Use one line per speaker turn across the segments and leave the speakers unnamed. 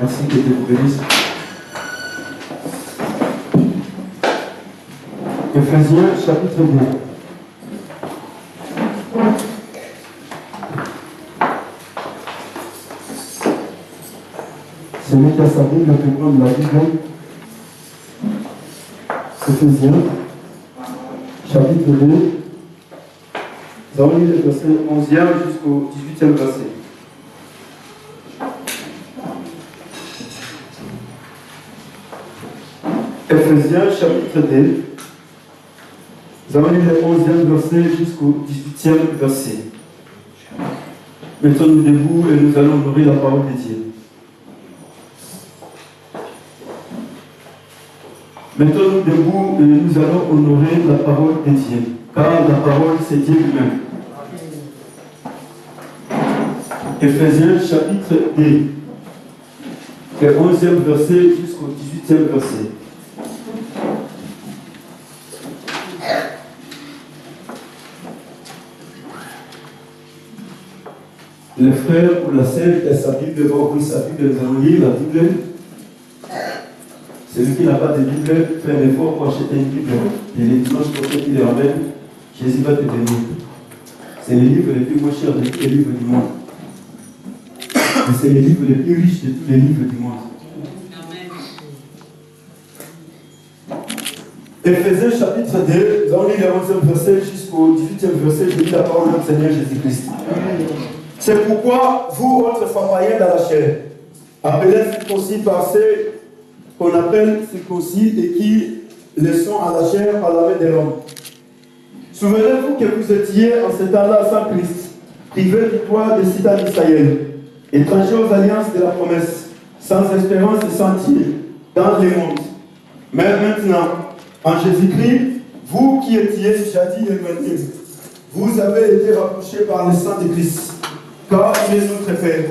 Merci, que Dieu vous bénisse. Ephésiens chapitre 2. Celui qui a sa Bible peut prendre la Bible. Ephésiens chapitre 2. Nous allons lire le verset 11e jusqu'au 18e verset. Ephésiens chapitre 2. Nous allons lire le 11e verset jusqu'au 18e verset. Mettons-nous debout et nous allons honorer la parole de Dieu. Mettons-nous debout et nous allons honorer la parole de Dieu. Car la parole, c'est Dieu lui-même. Ephésiens chapitre 2, le 11e verset jusqu'au 18e verset. Le frère ou la sœur qui a sa Bible va ouvrir sa Bible, nous allons lire la Bible. Celui qui n'a pas de Bible, fait un effort pour acheter une Bible. Et les dimanches prochains qui les ramènent, Jésus va te bénir. C'est les livres les plus moins chers de tous les livres du monde. Mais c'est les livres les plus riches de tous les livres du monde. Ephésiens chapitre 2, nous allons lire le 11e verset jusqu'au 18e verset. Je lis la parole de notre Seigneur Jésus-Christ. C'est pourquoi vous, autrefois païens dans la chair, appelés circoncis par ceux qu'on appelle circoncis et qui le sont à la chair par la main de l'homme. Souvenez-vous que vous étiez en ce temps-là sans Christ, privés du poids des citadins d'Israël, étrangers aux alliances de la promesse, sans espérance et sans Dieu, dans les mondes. Mais maintenant, en Jésus-Christ, vous qui étiez jadis éloignés, vous avez été rapprochés par le sang de Christ. Car il est notre Père,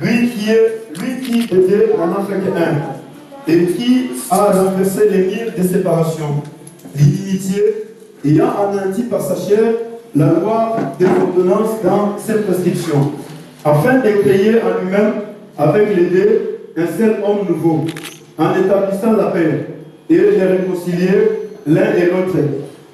lui qui était en enfant un, et qui a renversé les murs de séparation, l'inimitié, ayant anéanti par sa chair la loi des ordonnances dans ses prescriptions, afin de créer en lui-même, avec les deux, un seul homme nouveau, en établissant la paix, et les réconcilier l'un et l'autre,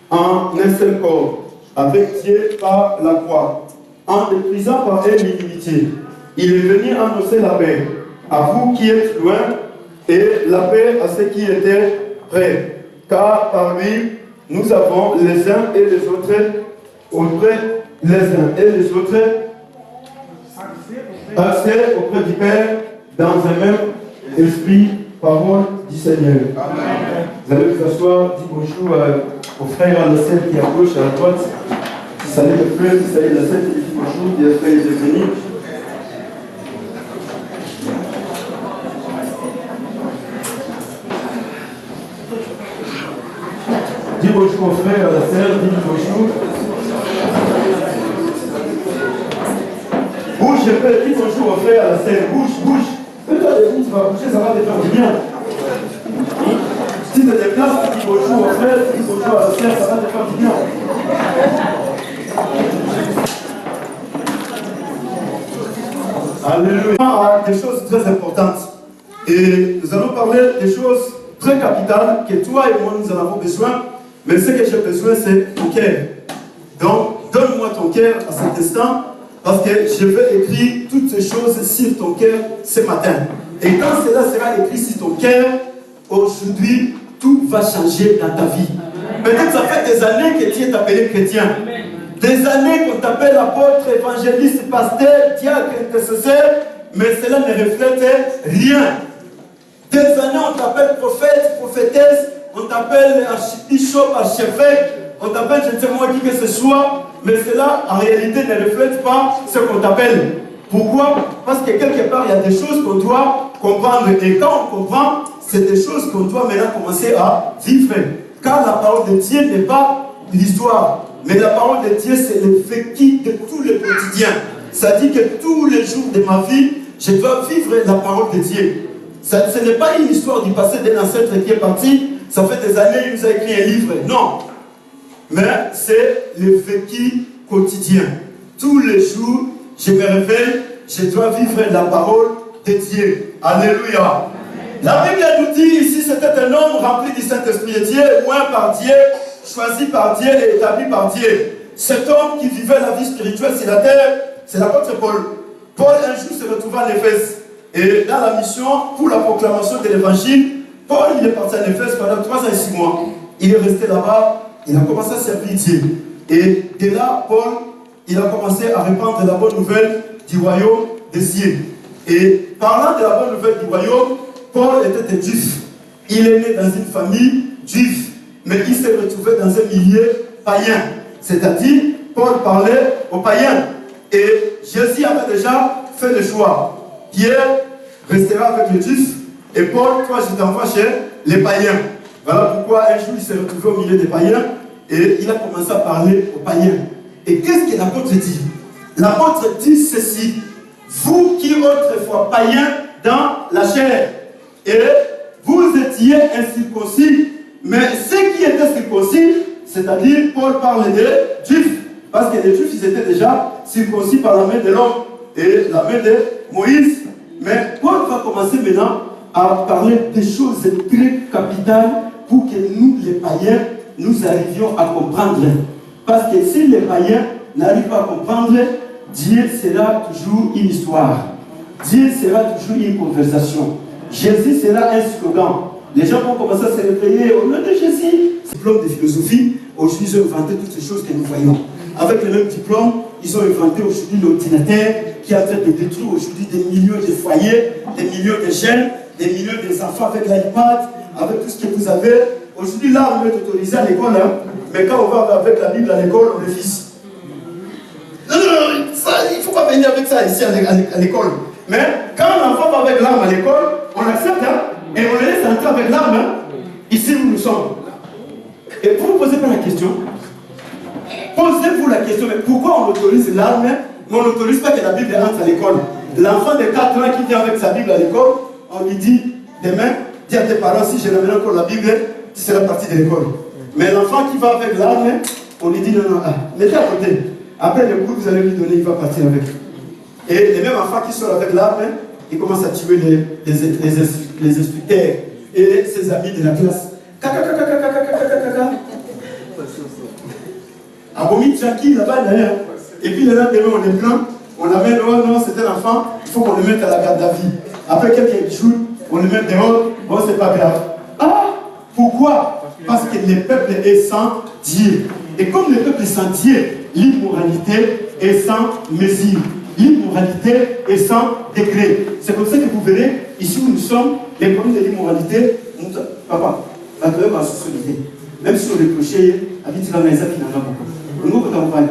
en un seul corps, avec Dieu par la croix. En méprisant par elle l'inimitié, il est venu annoncer la paix à vous qui êtes loin et la paix à ceux qui étaient près. Car par lui, nous avons les uns et les autres accès auprès du Père dans un même esprit, parole du Seigneur. Amen. Vous allez vous asseoir, dites bonjour aux frères à la scène qui est à gauche, à la droite. Salut le frère, salut la scène, dit bonjour, bien frère, les bénis. Dis bonjour aux frères, à la sœur, dis bonjour. Bouge, je fais, dis bonjour aux frères, à la sœur, bouge. Fais-toi des bouges, tu vas bouger, ça va te faire du bien. Si tu te déplaces, dis bonjour aux frères, dis bonjour à la sœur, ça va te faire du bien. Alléluia. Des choses très importantes. Et nous allons parler des choses très capitales que toi et moi nous en avons besoin. Mais ce que j'ai besoin, c'est ton cœur. Donc, donne-moi ton cœur à cet instant, parce que je vais écrire toutes ces choses sur ton cœur ce matin. Et quand cela sera écrit sur ton cœur, aujourd'hui, tout va changer dans ta vie. Peut-être ça fait des années que tu es appelé chrétien. Des années qu'on t'appelle apôtre, évangéliste, pasteur, diacre, intercesseur, mais cela ne reflète rien. Des années on t'appelle prophète, prophétesse, on t'appelle archibishop, archevêque, on t'appelle je ne sais moi qui que ce soit, mais cela en réalité ne reflète pas ce qu'on t'appelle. Pourquoi? Parce que quelque part il y a des choses qu'on doit comprendre. Et quand on comprend, c'est des choses qu'on doit maintenant commencer à vivre. Car la parole de Dieu n'est pas l'histoire. Mais la parole de Dieu, c'est le vécu de tout le quotidien. Ça dit que tous les jours de ma vie, je dois vivre la parole de Dieu. Ce n'est pas une histoire du passé d'un ancêtre qui est parti, ça fait des années qu'il nous a écrit un livre. Non. Mais c'est le vécu quotidien. Tous les jours, je me réveille, je dois vivre la parole de Dieu. Alléluia. La Bible nous dit ici, c'était un homme rempli du Saint-Esprit de Dieu, oint par Dieu, choisi par Dieu et établi par Dieu. Cet homme qui vivait la vie spirituelle sur la terre, c'est l'apôtre Paul. Paul un jour se retrouva en Éphèse. Et dans la mission pour la proclamation de l'évangile, Paul il est parti en Éphèse pendant 3 ans et 6 mois. Il est resté là-bas, il a commencé à servir Dieu. Et de là, Paul, il a commencé à répandre la bonne nouvelle du royaume des cieux. Et parlant de la bonne nouvelle du royaume, Paul était un juif. Il est né dans une famille juive, mais il s'est retrouvé dans un milieu païen. C'est-à-dire, Paul parlait aux païens. Et Jésus avait déjà fait le choix. Pierre restera avec les juifs, et Paul, toi, je t'envoie chez les païens. Voilà pourquoi un jour il s'est retrouvé au milieu des païens, et il a commencé à parler aux païens. Et qu'est-ce que l'apôtre dit? L'apôtre dit ceci: vous qui autrefois païens dans la chair, et vous étiez incirconcis, mais ceux qui étaient circoncis, c'est-à-dire Paul parle des juifs, parce que les juifs ils étaient déjà circoncis par la main de l'homme et la main de Moïse. Mais Paul va commencer maintenant à parler des choses très capitales pour que nous, les païens, nous arrivions à comprendre. Parce que si les païens n'arrivent pas à comprendre, Dieu sera toujours une histoire. Dieu sera toujours une conversation. Jésus sera un slogan. Les gens vont commencer à se réveiller au nom de Jésus. Diplôme de philosophie, aujourd'hui ils ont inventé toutes ces choses que nous voyons. Avec le même diplôme, ils ont inventé aujourd'hui l'ordinateur qui a fait de détruire aujourd'hui des millions de foyers, des millions de jeunes, des millions d'enfants avec l'iPad, avec tout ce que vous avez. Aujourd'hui, là, on est autorisé à l'école, hein, mais quand on va avec la Bible à l'école, on refuse. Non, ça, il ne faut pas venir avec ça ici à l'école. Mais quand l'enfant va avec l'arme à l'école, on accepte, hein, et on le laisse entrer avec l'arme, hein, ici où nous sommes. Et vous ne posez pas la question. Posez-vous la question, mais pourquoi on autorise l'arme, mais on n'autorise pas que la Bible entre à l'école? L'enfant de 4 ans qui vient avec sa Bible à l'école, on lui dit, demain, dis à tes parents, si je ramène encore la Bible, tu seras parti de l'école. Mais l'enfant qui va avec l'arme, on lui dit, non, mettez à côté. Après le coup, vous allez lui donner, il va partir avec. Et les mêmes enfants qui sont avec l'arme, ils commencent à tuer les instructeurs et ses amis de la classe. Abomi Jackie là-bas d'ailleurs. Et puis le lendemain, on est plein. On amène, oh non, c'était l'enfant, il faut qu'on le mette à la garde à vue. Après quelques jours, on le met dehors, bon, c'est pas grave. Ah, pourquoi? Parce que le peuple est sans Dieu. Et comme le peuple est sans Dieu, l'immoralité est sans mesure. L'immoralité est sans degré. C'est comme ça que vous verrez, ici où nous sommes, les problèmes de l'immoralité, papa, la trouver ma société. Même si on est clocher, habite dans les qui n'en a beaucoup. On nous campagne.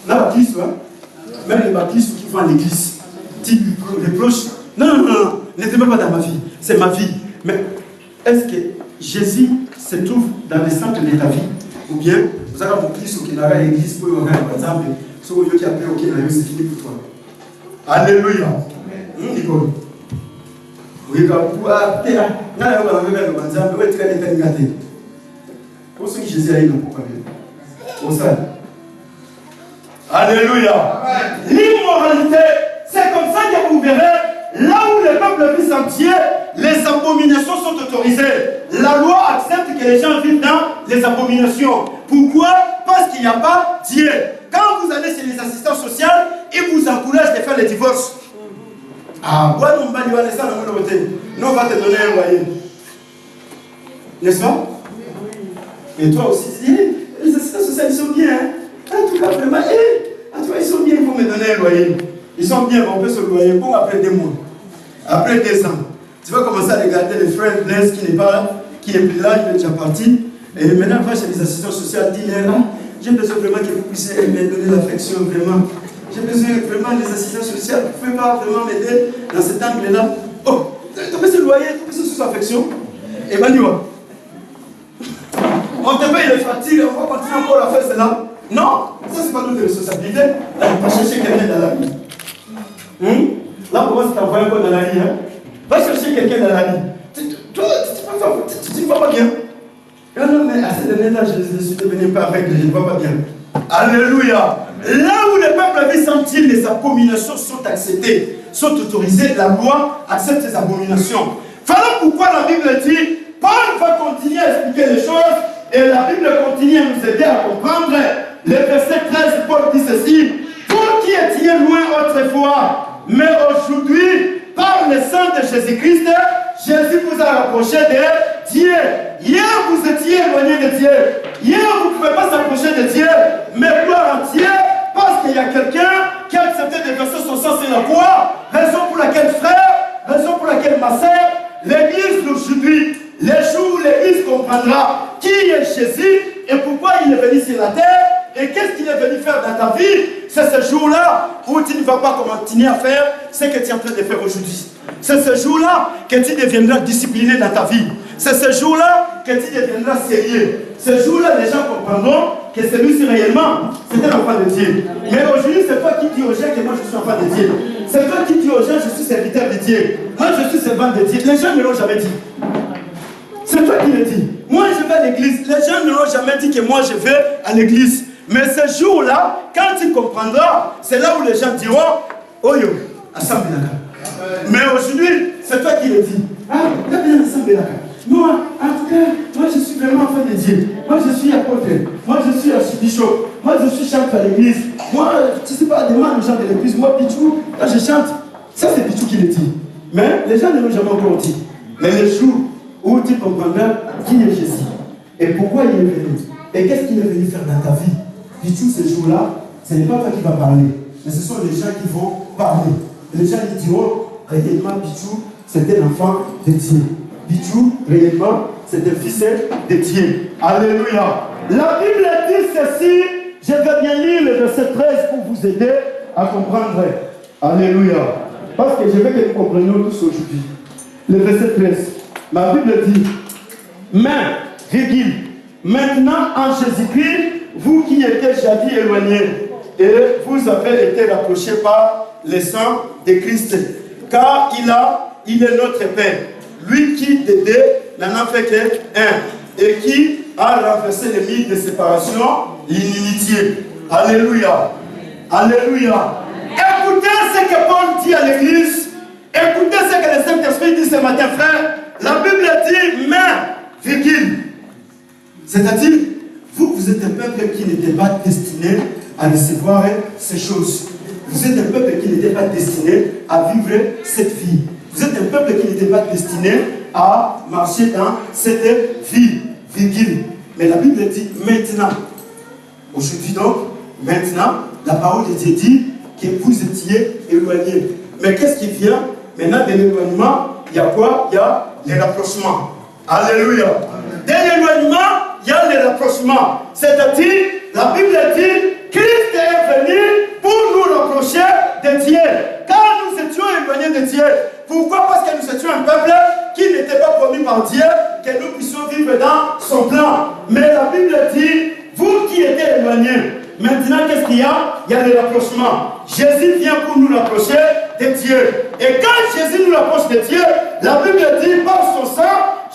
Là, la baptiste, même les baptistes qui vont à l'église, les cloches, non, n'était même pas dans ma vie, c'est ma vie. Mais est-ce que Jésus se trouve dans le centre de ta vie? Ou bien, vous avez mon Christ qui n'a pas l'église pour y avoir un exemple, ce qui a appelé, ok, c'est fini pour toi. Alléluia. Nicole. Oui, quand vous avez pour ceux qui Jésus a eu dans le Alléluia. L'immoralité, c'est comme ça que vous verrez, là où le peuple vit sans Dieu, les abominations sont autorisées. La loi accepte que les gens vivent dans les abominations. Pourquoi? Parce qu'il n'y a pas Dieu. Quand vous allez chez les assistants sociaux, ils vous encouragent de faire le divorce. Ah, ouais, non, on va te donner un loyer. N'est-ce pas? Et toi aussi, les assistants sociaux, ils sont bien. Hein? En tout cas, vraiment, en tout cas, ils sont bien, ils vont me donner un loyer. Ils sont bien, on peut se loyer. Bon, après 2 mois, après 2 ans, tu vas commencer à regarder les frères Blaise qui n'est pas là, qui n'est plus là, il est déjà parti. Et maintenant, va chez les assistants sociaux, dis-leur, j'ai besoin vraiment que vous puissiez me donner l'affection, vraiment. J'ai besoin vraiment des assistants sociaux, vous ne pouvez pas vraiment m'aider dans cet angle-là. Oh, tu peux se loyer, tu peux se sous affection. Emmanuel, on te paye les fatigues, on va continuer encore à faire cela. Non, ça c'est pas notre responsabilité. Là, on va chercher quelqu'un dans la vie. Là, comment c'est t'envoyer encore dans la vie, hein? Va chercher quelqu'un dans la vie. Toi, tu ne vas pas bien. Non, mais à cette année-là, je ne suis devenu pas aveugle, je ne vois pas bien. Alléluia. Là où le peuple la vie semble-t-il, les abominations sont acceptées, sont autorisées, la loi accepte ces abominations. Voilà pourquoi la Bible dit, Paul va continuer à expliquer les choses, et la Bible continue à nous aider à comprendre. Le verset 13, Paul dit ceci, vous qui étiez loin autrefois, mais aujourd'hui, par le sang de Jésus-Christ, Jésus vous a rapproché de Dieu. Hier, vous étiez éloigné de Dieu. Hier, vous ne pouvez pas s'approcher de Dieu. Mais gloire à Dieu, parce qu'il y a quelqu'un qui a accepté de verser son sang sur la croix. Raison pour laquelle, frère, raison pour laquelle, ma sœur, l'Église d'aujourd'hui, les jours où l'Église comprendra qui est Jésus et pourquoi il est venu sur la terre et qu'est-ce qu'il est venu faire dans ta vie, c'est ce jour-là où tu ne vas pas continuer à faire ce que tu es en train de faire aujourd'hui. C'est ce jour-là que tu deviendras discipliné dans ta vie. C'est ce jour-là que tu deviendras sérieux. Ce jour-là, les gens comprendront que celui-ci réellement, c'est un enfant de Dieu. Mais aujourd'hui, c'est toi qui dis aux gens que moi je suis enfant de Dieu. C'est toi qui dis aux gens que je suis serviteur de Dieu. Moi je suis servant de Dieu. Les gens ne l'ont jamais dit. C'est toi qui le dis. Moi je vais à l'église. Les gens ne l'ont jamais dit que moi je vais à l'église. Mais ce jour-là, quand tu comprendras, c'est là où les gens diront, oh yo, assemblée là. Mais aujourd'hui, c'est toi qui le dis. Ah, t'as bien assemblée là. Moi, en tout cas, moi je suis vraiment enfant de Dieu. Moi je suis apôtre. Moi je suis archibishop. Moi je suis chanteur à l'église. Moi, tu sais pas, demande aux gens de l'église. Moi, Pichou, quand je chante, ça c'est Pichou qui le dit. Mais les gens ne l'ont jamais encore dit. Mais le jour où tu comprendras qui est Jésus et pourquoi il est venu et qu'est-ce qu'il est venu faire dans ta vie. Pichou, ce jour-là, ce n'est pas toi qui vas parler, mais ce sont les gens qui vont parler. Les gens ils diront, réellement, Pichou, c'est un enfant de Dieu. Pichou, réellement, c'est un fils de Dieu. Alléluia. La Bible dit ceci, je vais bien lire le verset 13 pour vous aider à comprendre. Alléluia. Parce que je veux que nous comprenions tous aujourd'hui. Le verset 13. Ma Bible dit, mais, virgule, maintenant en Jésus-Christ, vous qui étiez jadis éloignés, et vous avez été rapprochés par le sang de Christ, car il est notre Père, lui qui d'aider n'en a fait qu'un, et qui a renversé les murs de séparation, l'inimitié. Alléluia. Alléluia. Écoutez ce que Paul dit à l'église, écoutez ce que le Saint-Esprit dit ce matin, frère. La Bible dit, mais, virgule, c'est-à-dire, vous êtes un peuple qui n'était pas destiné à recevoir ces choses. Vous êtes un peuple qui n'était pas destiné à vivre cette vie. Vous êtes un peuple qui n'était pas destiné à marcher dans cette vie, virgule. Mais la Bible dit maintenant. Aujourd'hui donc, maintenant, la parole de Dieu dit que vous étiez éloignés. Mais qu'est-ce qui vient maintenant de l'éloignement? Il y a quoi? Il y a les rapprochements. Alléluia. Dès l'éloignement, il y a les rapprochements. C'est-à-dire, la Bible dit, Christ est venu pour nous rapprocher de Dieu. Car nous étions éloignés de Dieu. Pourquoi? Parce que nous étions un peuple qui n'était pas promis par Dieu, que nous puissions vivre dans son plan. Mais la Bible dit, vous qui étiez éloignés, maintenant qu'est-ce qu'il y a? Il y a les rapprochements. Jésus vient pour nous rapprocher de Dieu. Et quand Jésus nous rapproche de Dieu, la Bible dit, par son sang,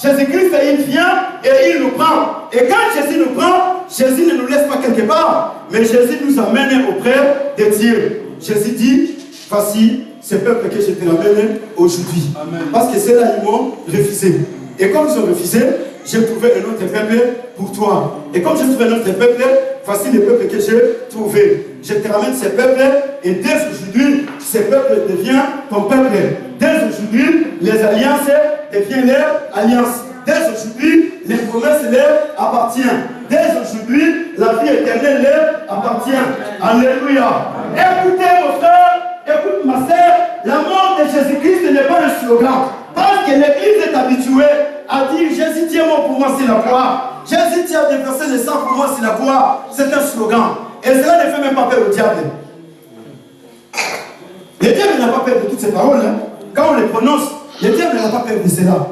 Jésus-Christ, il vient et il nous prend. Et quand Jésus nous prend, Jésus ne nous laisse pas quelque part, mais Jésus nous amène auprès de Dieu. Jésus dit, voici ce peuple que je te ramène aujourd'hui. Parce que c'est là ils m'ont refusé. Et comme ils ont refusé, j'ai trouvé un autre peuple pour toi. Et comme j'ai trouvé un autre peuple, voici le peuple que j'ai trouvé. Je te ramène ce peuple et dès aujourd'hui, ce peuple devient ton peuple. Dès aujourd'hui, les alliances deviennent leur alliance. Dès aujourd'hui, les promesses leur appartiennent. Dès aujourd'hui, la vie éternelle leur appartient. Alléluia. Écoutez mon frère, écoute ma sœur, la mort de Jésus-Christ n'est pas un slogan. Parce que l'Église est habituée à dire Jésus tient mort pour moi c'est la croix. Jésus tient déversé le sang pour moi c'est la croix. C'est un slogan. Et cela ne fait même pas peur au diable. Le diable n'a pas peur de toutes ces paroles. Hein. Quand on les prononce, le diable n'a pas peur de cela.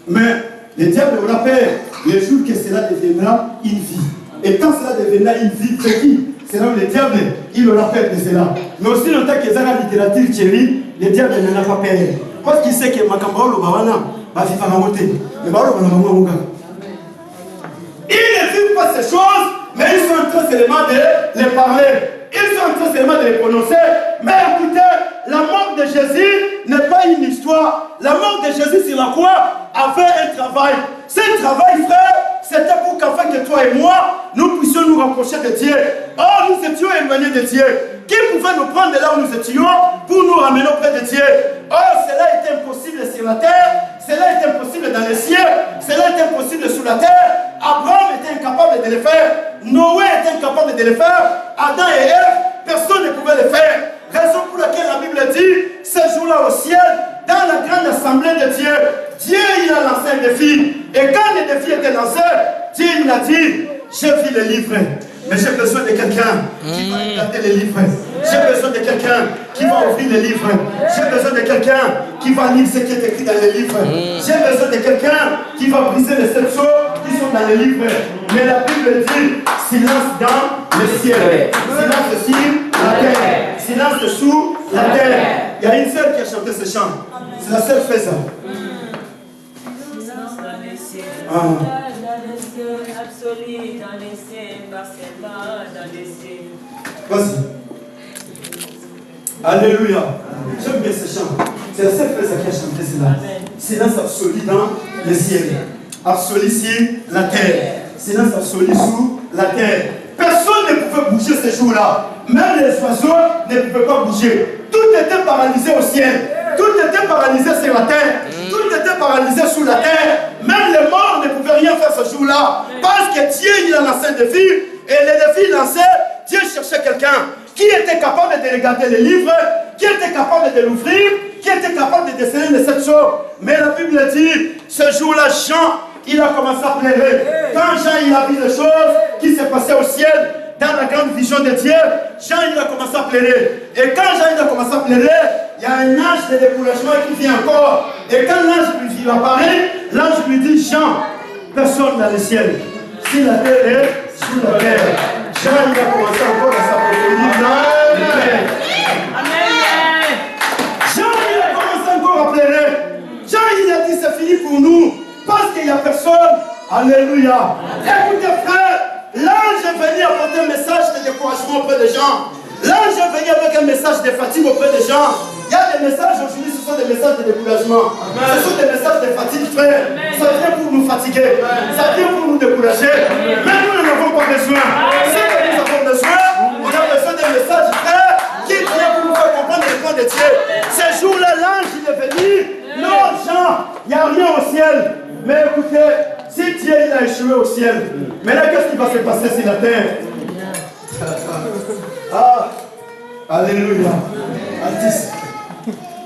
Mais le diable aura peur le jour que cela deviendra une vie. Et quand cela deviendra une vie, c'est qui? C'est là où le diable, il aura peur de cela. Mais aussi longtemps que dans la littérature chérie, le diable n'en a pas peur. Parce qu'il sait que Makambao le Bawana va vivre à la montée. Mais Bawana va vivre. Ils ne vivent pas ces choses, mais ils sont en train seulement de les parler. Ils Ils sont en train seulement de les prononcer. Mais écoutez, la mort de Jésus n'est pas une histoire. La mort de Jésus sur la croix avait un travail. Ce travail, frère, c'était pour qu'afin que toi et moi, nous puissions nous rapprocher de Dieu. Or, nous étions éloignés de Dieu. Qui pouvait nous prendre de là où nous étions pour nous ramener auprès de Dieu? Or, cela était impossible sur la terre. Cela était impossible dans les cieux. Cela était impossible sous la terre. Abraham était incapable de le faire. Noé était incapable de le faire. Adam et Ève, personne ne pouvait le faire. Raison pour laquelle la Bible dit, ce jour-là au ciel, dans la grande assemblée de Dieu, Dieu il a lancé un défi. Et quand le défi était lancé, Dieu il a dit, j'ai vu les livres. Mais j'ai besoin de quelqu'un qui va regarder les livres. J'ai besoin de quelqu'un qui va ouvrir les livres. J'ai besoin de quelqu'un qui va lire ce qui est écrit dans les livres. J'ai besoin de quelqu'un qui va briser les 7 choses qui sont dans les livres. Mais la Bible dit, silence dans le ciel. Silence sur la terre. Silence sous la terre. Il y a une seule qui a chanté ce chant. C'est la seule qui fait ça.
Absolu dans les cieux, partiellement dans les cieux.
Vas-y. Alléluia. J'aime bien ce chant. C'est la seule personne qui a chanté cela. Silence absolu dans les cieux. Absolu sur la terre. Silence absolu sous la terre. Personne ne pouvait bouger ce jour-là. Même les oiseaux ne pouvaient pas bouger. Tout était paralysé au ciel. Tout était paralysé sur la terre. Tout était paralysé sous la terre. Même les morts ne pouvaient rien faire ce jour-là. Parce que Dieu, il a lancé un défi. Et le défi lancé, Dieu cherchait quelqu'un qui était capable de regarder les livres, qui était capable de l'ouvrir, qui était capable de déceler les 7 choses. Mais la Bible dit, ce jour-là, Jean, il a commencé à pleurer. Quand Jean, il a vu les choses qui se passaient au ciel, dans la grande vision de Dieu, Jean, il a commencé à pleurer. Et quand Jean, il a commencé à pleurer, il y a un ange de découragement qui vient encore. Et quand l'ange lui apparaît, l'ange lui dit, Jean, personne dans le ciel. Si la terre est sous la terre. Jean, il a commencé encore à s'approfondir dans le terre. Amen. Jean, il a commencé encore à pleurer. Jean, il a dit, c'est fini pour nous. Parce qu'il n'y a personne. Alléluia. Écoutez, frère, l'ange est venu apporter un message de découragement auprès des gens. L'ange est venu avec un message de fatigue auprès des gens. Il y a des messages aujourd'hui, ce sont des messages de découragement. Ce sont des messages de fatigue, frère. Ça vient pour nous fatiguer. Ça vient pour nous décourager. Mais nous n'en avons pas besoin. Ce que nous avons besoin, on a besoin d'un message, frère, qui vient pour nous faire comprendre le plan de Dieu. Ce jour-là, l'ange il est venu. Non, Jean, il n'y a rien au ciel. Mais écoutez, si Dieu il a échoué au ciel, mais là, qu'est-ce qui va se passer sur la terre? Ah, alléluia. Artiste.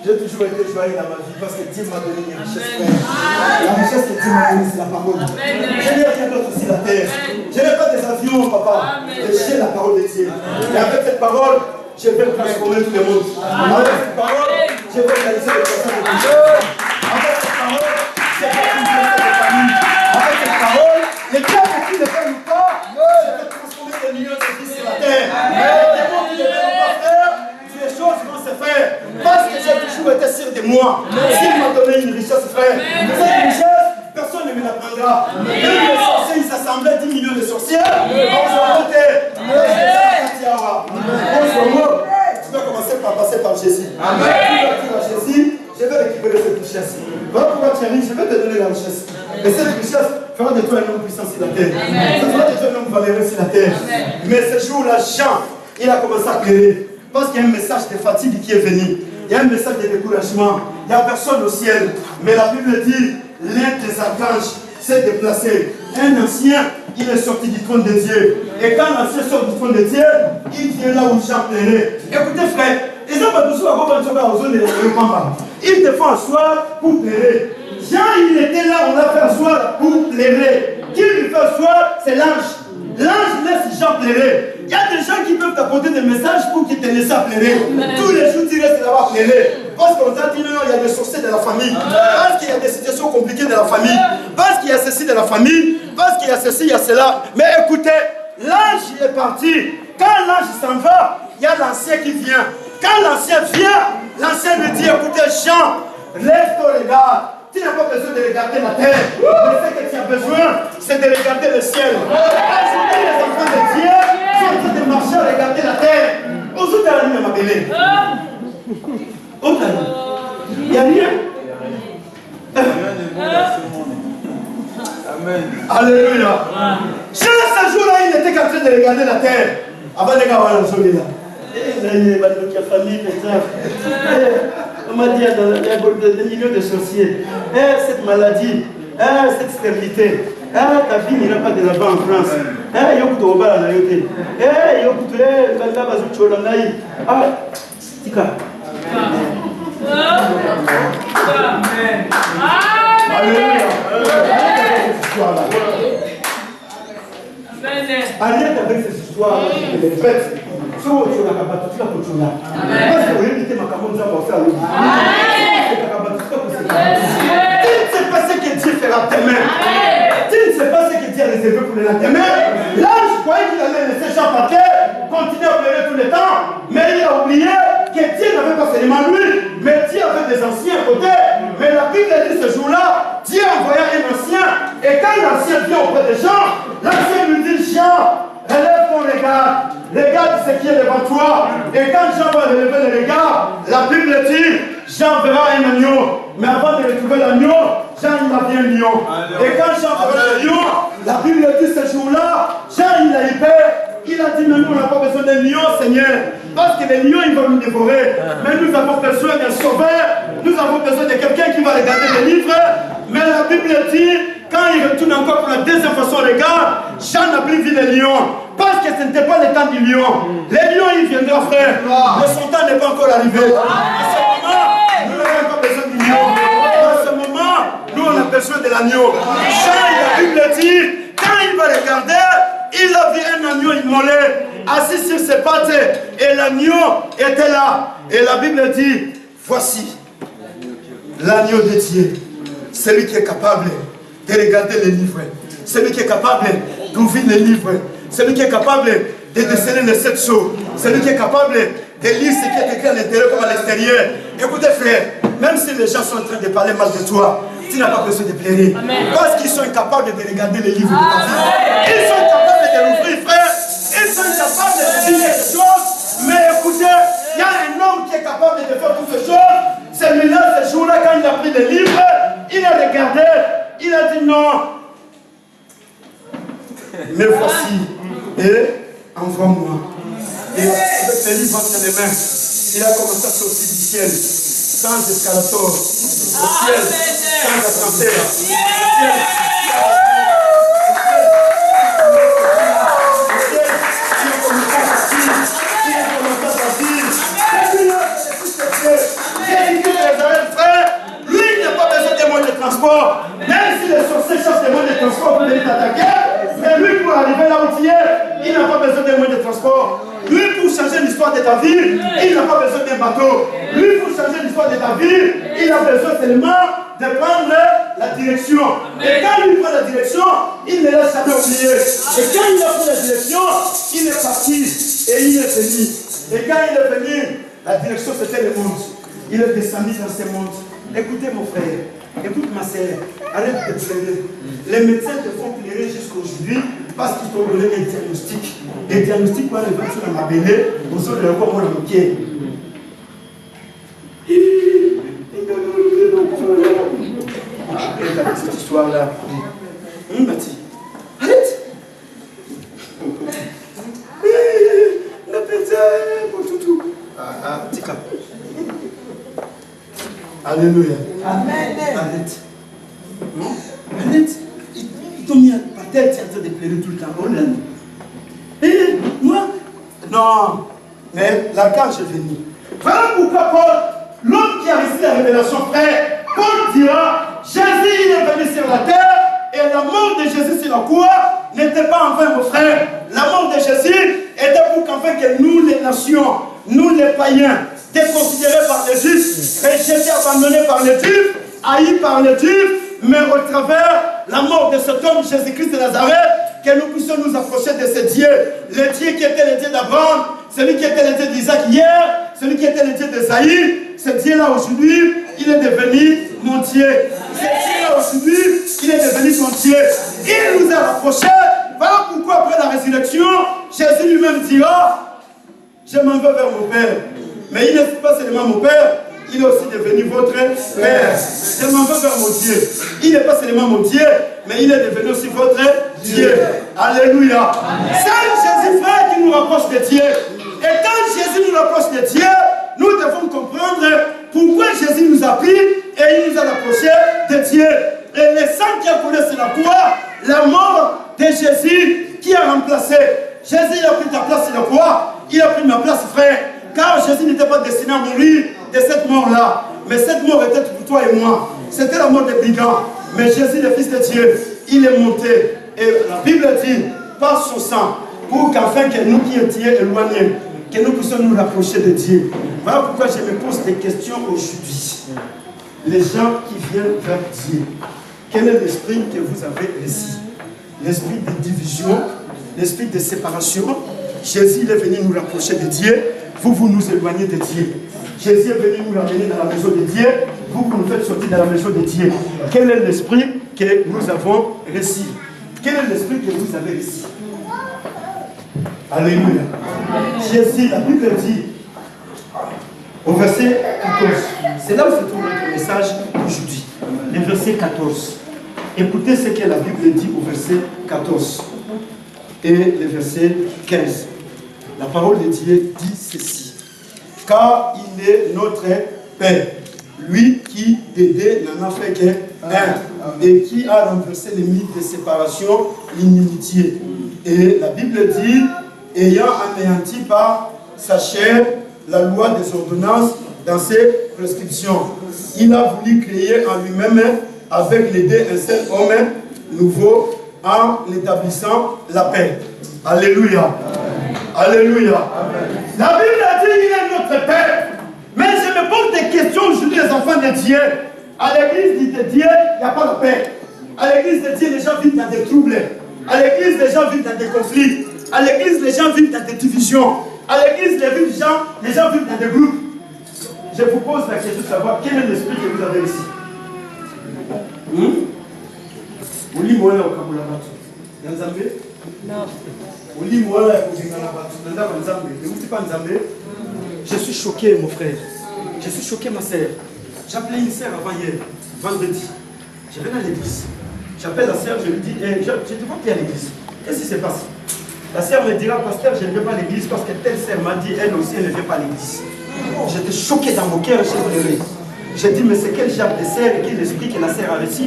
J'ai toujours été joyeux dans ma vie parce que Dieu m'a donné une richesse. La richesse que Dieu m'a donnée, c'est la parole. Je n'ai rien d'autre sur la terre. Je n'ai pas des avions, papa. Mais j'ai la parole de Dieu. Et avec cette parole, je vais transformer tout le monde. Avec cette parole, je vais réaliser les personnes de Dieu. Avec cette parole, je vais réaliser les familles. Avec cette parole, les diables qui ne veulent pas, je vais transformer des millions de vies sur la terre. Les gens qui ne veulent pas faire, les choses vont se faire. Parce que j'ai toujours été sûr de moi. S'il m'a donné une richesse, frère, cette richesse, personne ne me la prendra. Même les sorciers, ils s'assemblaient 10 millions de sorciers. On se votait. Tu dois commencer par passer par Jésus. Tu vas dire à Jésus, je vais récupérer cette richesse. Va pouvoir Thierry, je vais te donner la richesse. Et cette richesse fera de toi un homme puissant sur la terre. Ça fera de toi un homme valeureux sur la terre. Mais ce jour-là, Jean, il a commencé à pleurer. Parce qu'il y a un message de fatigue qui est venu. Il y a un message de découragement. Il n'y a personne au ciel. Mais la Bible dit, l'un des archanges s'est déplacé. Un ancien, il est sorti du trône de Dieu. Et quand l'ancien sort du trône de Dieu, il vient là où Jean pleurait. Écoutez frère, les gens vont tous avoir besoin de le il te fait asseoir pour pleurer. Jean, il était là, on l'a fait asseoir pour pleurer. Qui lui fait asseoir, c'est l'ange. L'ange laisse Jean pleurer. Il y a des gens qui peuvent t'apporter des messages pour qu'ils te laissent pleurer. Tous les jours, tu restes là-bas pleurer. Parce qu'on t'a dit non, il y a des sorciers de la famille. Parce qu'il y a des situations compliquées de la famille. Parce qu'il y a ceci de la famille. Parce qu'il y a ceci, il y a cela. Mais écoutez, l'ange est parti. Quand l'ange s'en va, il y a l'ancien qui vient. Quand l'ancien vient, l'ancien lui dit, écoutez Jean, lève ton regard. Tu n'as pas besoin de regarder la terre. Mais ce que tu as besoin, c'est de regarder le ciel. Aujourd'hui, les enfants de Dieu sont en train de marcher à regarder la terre. Aux autres, il m'a belé. Il n'y a rien.
Amen.
Alléluia. Ce jour-là, il n'était qu'en train de regarder la terre. Avant de regarder la zone là. On m'a dit il y a des millions de sorciers. Cette maladie, cette stérilité. Ta vie n'ira pas de là-bas en France. Il y a beaucoup de robes à la naïveté. Il y a beaucoup de arrête avec ces histoires de fêtes. Si vous avez la capacité, tu vas continuer. Parce que vous avez été ma camarade, vous allez tu ne sais pas ce que Dieu fera demain. Tu ne sais pas ce que Dieu a réservé pour le lendemain. Là, je croyais qu'il allait laisser Jean partir, continuer à pleurer tout le temps. Mais il a oublié que Dieu n'avait pas seulement lui, mais Dieu avait des anciens à côté. Mais la Bible dit ce jour-là, Dieu envoya un ancien. Et quand l'ancien vient auprès des gens, l'ancien lui dit, Jean, relève ton regard. Regarde ce qui est devant toi. Et quand Jean va relever le regard, la Bible dit, Jean verra un agneau. Mais avant de retrouver l'agneau, Jean il a vu un lion. Et quand Jean verra le lion, la Bible dit ce jour-là, Jean il a eu peur. Il a dit, mais nous on n'a pas besoin d'un lion, Seigneur. Parce que les lions ils vont nous dévorer. Mais nous avons besoin d'un sauveur. Nous avons besoin de quelqu'un qui va regarder les livres. Mais la Bible dit, quand il retourne encore pour la deuxième fois son regard, Jean n'a plus vu les lions. Parce que ce n'était pas le temps du lion. Les lions, ils viendront, frère. Mais son temps n'est pas encore arrivé. À ce moment, nous n'avons pas besoin du lion. À ce moment, nous, on a besoin de l'agneau. Jean, la Bible dit, quand il va regarder, il a vu un agneau immolé, assis sur ses pattes. Et l'agneau était là. Et la Bible dit, voici l'agneau de Dieu. Celui qui est capable de regarder les livres. Celui qui est capable d'ouvrir les livres. Celui qui est capable de déceler les 7 sceaux. Celui qui est capable de lire ce qui est écrit à l'intérieur comme à l'extérieur. Écoutez frère, même si les gens sont en train de parler mal de toi, tu n'as pas besoin de pleurer. Parce qu'ils sont incapables de regarder les livres de ta vie. Ils sont incapables de l'ouvrir, frère. Ils sont incapables de dire quelque chose. Mais écoutez, il y a un homme qui est capable de faire toutes ces choses. Celui-là, ce jour-là, quand il a pris les livres, il a regardé, il a dit non. Mais voici, et envoie-moi. Et avec les livres entre les mains, il a commencé à sortir du ciel, sans escalator, au ciel, sans ascenseur, au ciel. Transport, même si les sorciers cherchent des moyens de transport pour venir t'attaquer, mais lui pour arriver là où tu es, il n'a pas besoin des moyens de transport. Lui pour changer l'histoire de ta vie, il n'a pas besoin d'un bateau. Lui pour changer l'histoire de ta vie, il a besoin seulement de prendre la direction. Et quand il prend la direction, il ne laisse jamais oublier. Et quand il a pris la direction, il est parti et il est venu. Et quand il est venu, la direction c'était le monde. Il est descendu dans ce monde. Écoutez mon frère. Écoute ma sœur, arrête de pleurer. Les médecins te font pleurer jusqu'aujourd'hui parce qu'ils t'ont donné un diagnostic. Et le diagnostic, quand ils vont sur la mabélé, aux autres, ils vont voir le pied. Arrête avec cette histoire-là. Bati, arrête. La personne, mon toutou. Tika. Alléluia. Amen. Arrête. Arrête. Ils t'ont mis par terre, tu es en train de pleurer tout le temps. Oh là. Et moi? Non. Mais l'archange est venu. Voilà pourquoi Paul, l'homme qui a reçu la révélation, frère, Paul dira, Jésus il est venu sur la terre et la mort de Jésus sur la croix n'était pas en vain, mon frère. La mort de Jésus était pour qu'enfin que nous, les nations, nous les païens, déconsidérés par les Juifs, rejetés, abandonnés par les Juifs, haïs par les Juifs, mais au travers la mort de cet homme, Jésus-Christ de Nazareth, que nous puissions nous approcher de ce Dieu, le Dieu qui était le Dieu d'Abraham, celui qui était le Dieu d'Isaac hier, celui qui était le Dieu d'Esaïe. Ce Dieu-là aujourd'hui, il est devenu mon Dieu. Ce Dieu-là aujourd'hui, il est devenu ton Dieu. Il nous a rapprochés. Voilà pourquoi après la résurrection, Jésus lui-même dira, je m'en vais vers mon Père. Mais il n'est pas seulement mon Père, il est aussi devenu votre Père. Je m'en vais vers mon Dieu. Il n'est pas seulement mon Dieu, mais il est devenu aussi votre Dieu. Alléluia. C'est Jésus, frère, qui nous rapproche de Dieu. Et quand Jésus nous rapproche de Dieu, nous devons comprendre pourquoi Jésus nous a pris et il nous a rapprochés de Dieu. Et le sang qui a coulé sur la croix, la mort de Jésus qui a remplacé. Jésus a pris ta place sur la croix, il a pris ma place, frère. Car Jésus n'était pas destiné à mourir de cette mort-là. Mais cette mort était pour toi et moi. C'était la mort des brigands. Mais Jésus, le Fils de Dieu, il est monté. Et la Bible dit, par son sang, pour qu'afin que nous qui étions éloignés, que nous puissions nous rapprocher de Dieu. Voilà pourquoi je me pose des questions aujourd'hui. Les gens qui viennent vers Dieu, quel est l'esprit que vous avez ici? L'esprit de division, l'esprit de séparation. Jésus il est venu nous rapprocher de Dieu, vous nous éloignez de Dieu. Jésus est venu nous ramener dans la maison de Dieu, vous nous faites sortir de la maison de Dieu. Quel est l'esprit que nous avons reçu? Quel est l'esprit que vous avez reçu? Alléluia. Jésus, la Bible dit, au verset 14, c'est là où se trouve notre message aujourd'hui. Le verset 14. Écoutez ce que la Bible dit au verset 14 et le verset 15. La parole de Dieu dit ceci. Car il est notre Père, lui qui d'aider n'en a fait qu'un, et qui a renversé les mythes de séparation, l'inimitié. Et la Bible dit, ayant anéanti par sa chair la loi des ordonnances dans ses prescriptions, il a voulu créer en lui-même, avec l'aider un seul homme nouveau, en établissant la paix. Alléluia. Alléluia. Amen. La Bible a dit qu'il est notre Père. Mais je me pose des questions aujourd'hui, les enfants de Dieu. À l'église de Dieu, il n'y a pas de paix. À l'église de Dieu, les gens vivent dans des troubles. À l'église, les gens vivent dans des conflits. À l'église, les gens vivent dans des divisions. À l'église, les gens vivent dans des groupes. Je vous pose la question de savoir quel est l'esprit que vous avez ici. Je suis choqué, mon frère. Je suis choqué, ma sœur. J'ai appelé une sœur avant hier, vendredi. Je vais à l'église. J'appelle la sœur, je lui dis, je te vois qui est à l'église. Qu'est-ce qui se passe? La sœur me dira, pasteur, je ne vais pas à l'église parce que telle sœur m'a dit, elle aussi, elle ne vient pas à l'église. J'étais choqué dans mon cœur et j'ai pleuré. J'ai dit, mais c'est quel genre de sœur et quel esprit que la sœur a reçu?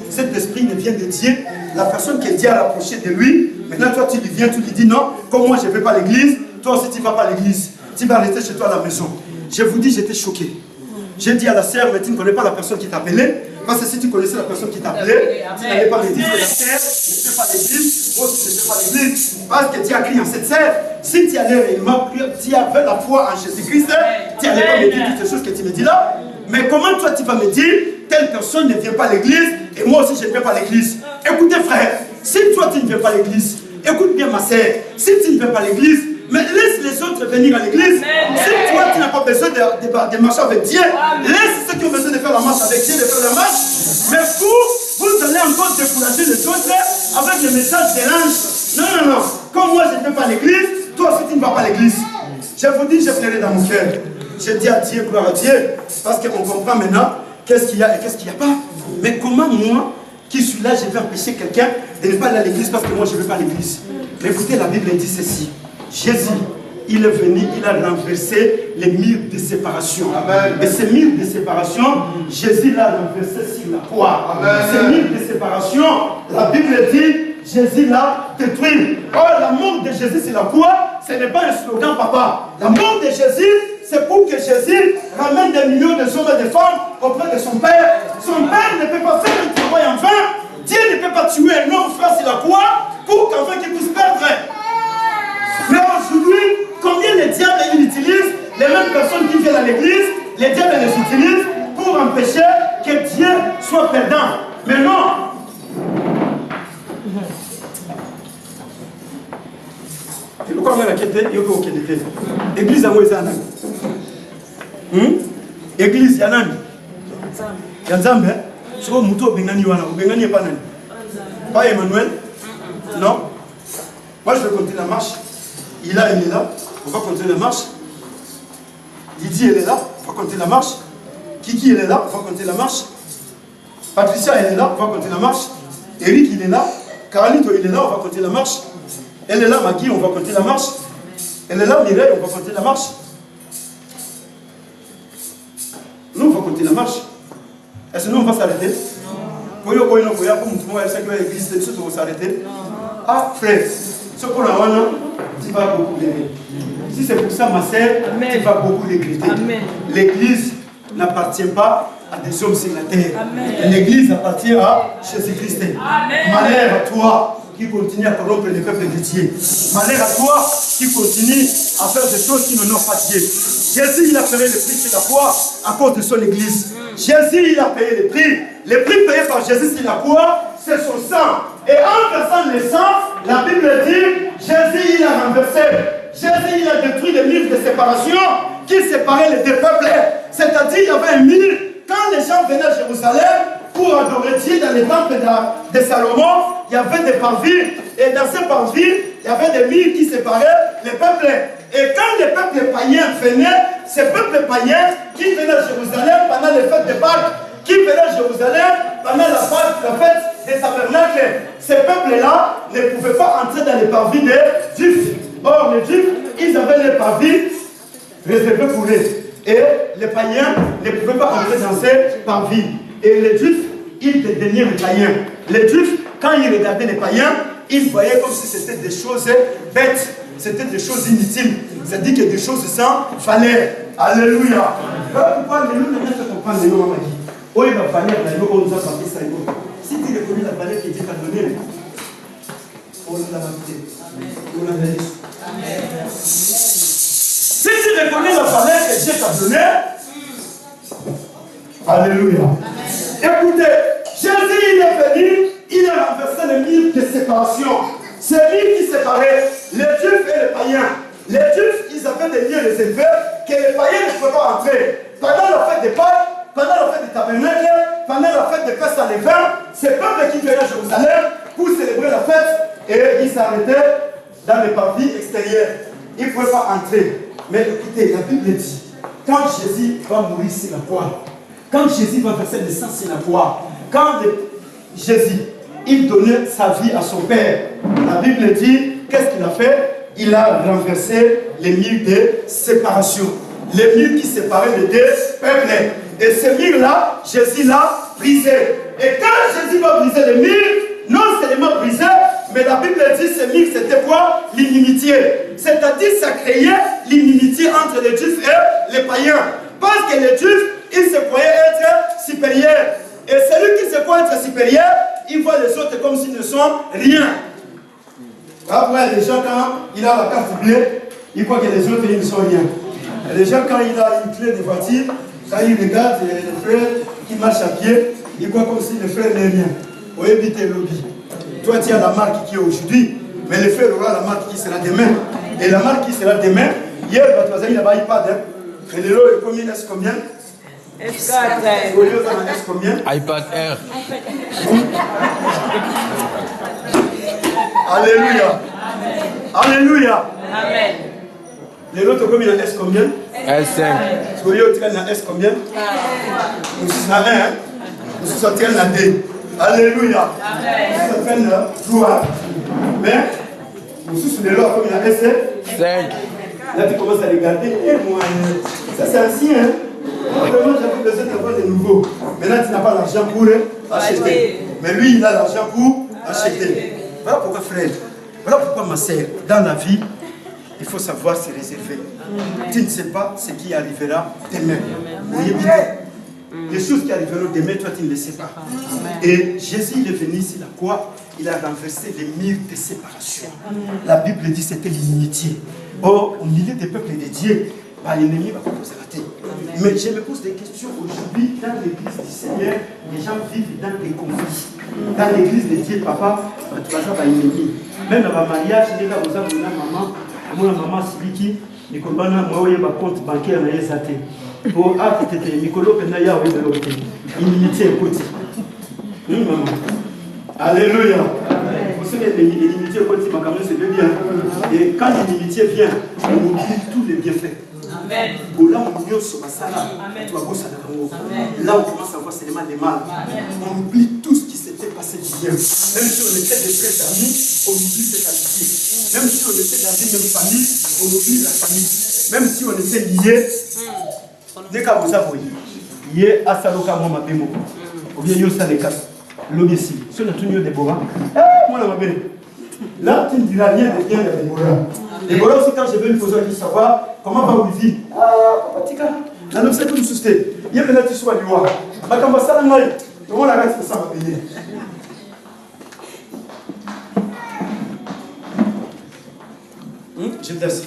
Cet esprit ne vient de Dieu. La personne que Dieu a rapprochée de lui, maintenant toi tu lui viens, tu lui dis non, comme moi je ne vais pas à l'église, toi aussi tu ne vas pas à l'église. Tu vas rester chez toi à la maison. Je vous dis, j'étais choqué. J'ai dit à la sœur, mais tu ne connais pas la personne qui t'a appelé. Parce que si tu connaissais la personne qui t'a appelé, tu n'allais pas l'église. La sœur ne fait pas l'église, moi aussi je ne fais pas l'église. Parce que tu as crié en cette sœur. Si tu allais réellement, tu avais la foi en Jésus-Christ, tu n'allais pas me dire toutes ces choses que tu me dis là. Mais comment toi tu vas me dire, telle personne ne vient pas à l'église et moi aussi je ne viens pas à l'église? Écoutez frère, si toi tu ne viens pas à l'église, écoute bien ma sœur, si tu ne viens pas à l'église, mais laisse les autres venir à l'église. Si toi tu n'as pas besoin de marcher avec Dieu, laisse ceux qui ont besoin de faire la marche avec Dieu de faire la marche. Mais vous allez encore décourager les autres avec le message de l'ange. Non, non, non, comme moi je ne viens pas à l'église, toi aussi tu ne vas pas à l'église. Je vous dis, j'ai pleuré dans mon cœur. Je dis à Dieu, gloire à Dieu, parce qu'on comprend maintenant qu'est-ce qu'il y a et qu'est-ce qu'il n'y a pas. Mais comment moi, qui suis là, je vais empêcher quelqu'un de ne pas aller à l'église parce que moi je ne vais pas à l'église? Mais écoutez, la Bible dit ceci. Jésus, il est venu, il a renversé les murs de séparation. Amen. Et ces murs de séparation, Jésus l'a renversé sur la croix. Amen. Ces murs de séparation, la Bible dit, Jésus l'a détruit. Or, la mort de Jésus sur la croix, ce n'est pas un slogan, papa. La mort de Jésus, c'est pour que Jésus ramène des millions de hommes et de femmes auprès de son Père. Son Père ne peut pas faire le travail en vain. Dieu ne peut pas tuer un homme frère sur la croix pour qu'enfin qu'il puisse perdre. Mais aujourd'hui, combien les diables ils utilisent les mêmes personnes qui viennent à l'église, les diables les utilisent pour empêcher que Dieu soit perdant. Mais non. Église à Moïsana. Église Yanani. Yanzambe. C'est comme Mouto Bengani Wana. Bengani est pas nani. Pas Emmanuel. Non. Moi je vais continuer la marche. Il est là. On va continuer la marche. Didi, elle est là, on va compter la marche. Kiki, elle est là, on va compter la marche. Patricia, elle est là, on va compter la marche. Eric, il est là. Carlito, il est là, on va compter la marche. Elle est là, Maggie, on va compter la marche. Elle est là, Mireille, on va compter la marche. Nous, on va compter la marche. Est-ce que nous, on va s'arrêter? Non. L'église, les choses vont s'arrêter. Ah, frère, ce qu'on a, tu vas beaucoup l'aimer. Si c'est pour ça, ma sœur, tu vas beaucoup regretter. L'église n'appartient pas à des hommes sur la terre. L'église appartient à Jésus-Christ. Malheur à toi qui continue à corrompre les peuples chrétiens. Malheur à toi qui continue à faire des choses qui n'honorent pas Dieu. Jésus, il a payé le prix sur la croix à cause de son église. Jésus, il a payé le prix. Le prix payé par Jésus sur la croix, c'est son sang. Et en versant le sang, la Bible dit, Jésus, il a renversé. Jésus, il a détruit les murs de séparation qui séparaient les deux peuples. C'est-à-dire, il y avait un mur. Quand les gens venaient à Jérusalem pour adorer Dieu dans les temples de Salomon, il y avait des parvis. Et dans ces parvis, il y avait des murs qui séparaient les peuples. Et quand les peuples païens venaient, ces peuples païens qui venaient à Jérusalem pendant les fêtes de Pâques, qui venaient à Jérusalem pendant la fête des tabernacles, ces peuples-là ne pouvaient pas entrer dans les parvis des Juifs. Or, les Juifs, ils avaient les parvis réservés pour eux. Et les païens ne pouvaient pas entrer dans ces parvis. Et les Juifs, ils dédaignaient les païens. Les Juifs, quand ils regardaient les païens, ils voyaient comme si c'était des choses bêtes, c'était des choses inutiles. C'est-à-dire que des choses sans valeur. Alléluia. Pourquoi les gens ne se comprennent les noms où il va falloir si tu reconnais la valeur que Dieu t'a donnée, on l'a validé. On l'a validé. Si tu reconnais la valeur que Dieu t'a donnée, alléluia. Écoutez, Jésus il est venu, il a renversé le mur de séparation. Ces murs qui séparaient les Juifs et les païens. Les Juifs, ils avaient des lieux réservés que les païens ne pouvaient pas entrer. Pendant la fête des Pâques, pendant la fête des tabernacles, pendant la fête des fêtes sans levain, ces peuples qui venaient à Jérusalem pour célébrer la fête, et ils s'arrêtaient dans les parvis extérieurs. Ils ne pouvaient pas entrer. Mais écoutez, la Bible dit, quand Jésus va mourir sur la croix, quand Jésus va verser le sang sur la croix, quand Jésus, il donnait sa vie à son Père, la Bible dit, qu'est-ce qu'il a fait? Il a renversé les murs de séparation. Les murs qui séparaient les deux peuples. Et ces murs-là, Jésus l'a brisé. Et quand Jésus va briser les murs, non seulement brisé, mais la Bible dit que ces murs, c'était quoi? L'inimitié. C'est-à-dire, ça créait l'inimitié entre les Juifs et les païens. Parce que les Juifs, ils se croyaient être supérieurs. Et celui qui se croit être supérieur, il voit les autres comme s'ils ne sont rien. Après, les gens, quand il a la carte bleue, ils croient que les autres, ils ne sont rien. Et les gens, quand il a une clé de voiture, quand ils regardent les frères qui marchent à pied, ils croient comme si les frères n'est rien. On évite le lobby. Toi, tu as la marque qui est aujourd'hui, mais les frères auront la marque qui sera demain. Et la marque qui sera demain, hier, il n'y a pas iPad. Et le lot est combien? Est-ce combien?
iPad Air.
Alléluia. Alléluia.
Amen.
Les autres combien? Est-ce combien?
S5.
Soyez au train S combien? Nous sommes à 1. Nous sommes à 2. Alléluia. Nous sommes à 3. Mais nous sommes les lois combien? S5. Là tu commences à regarder. Et moi, ça c'est ancien. Vraiment, j'avais besoin d'avoir des nouveaux. Maintenant, tu n'as pas l'argent pour acheter. Mais lui, il a l'argent pour acheter. Voilà pourquoi, frère, voilà pourquoi, ma sœur, dans la vie, il faut savoir se réserver. Tu ne sais pas ce qui arrivera demain. Voyez bien, les choses qui arriveront demain, toi, tu ne les sais pas. Et Jésus, il est venu sur la croix, il a renversé les murs de séparation. La Bible dit que c'était l'inimitié. Or, au milieu des peuples de Dieu, l'ennemi va proposer la tête. Mais je me pose des questions aujourd'hui dans l'église du Seigneur. Les gens vivent dans des conflits. Dans l'église de Dieu, papa, tu vas avoir un ennemi. Même dans le mariage, il y a une maman. Moi, maman, c'est qui il y a un compte bancaire. Pour peut-être Nicolo Penaya, oui, de l'autre. Inimitié est côté. Maman. Alléluia. Vous savez, l'inimitié est côté, c'est bien. Et quand l'inimitié vient, on oublie tous les bienfaits. Amen. Pour là, on Là, on commence à voir seulement les mal. On oublie tout ce qui s'était passé du bien. Même si on était des vrais amis, on oublie cette amitié. Même si on était dans une même famille, on oublie la famille. Même si on était liés, dès qu'à vous avouer, hier, à Saloka, moi, ma bémo. Ou bien, yo, ça les casse. L'obéissance. Si on a tout mieux Déborah, moi, ma belle. Là, tu ne diras rien de bien de Déborah. Déborah aussi, quand je vais lui poser la question, savoir comment va vous vivre. Ah, papa, tika. Là, nous, c'est tout le souci. Il y a maintenant, tu sois du roi. Ma quand ça, là, comment la reine, ça va payer. Je te laisse.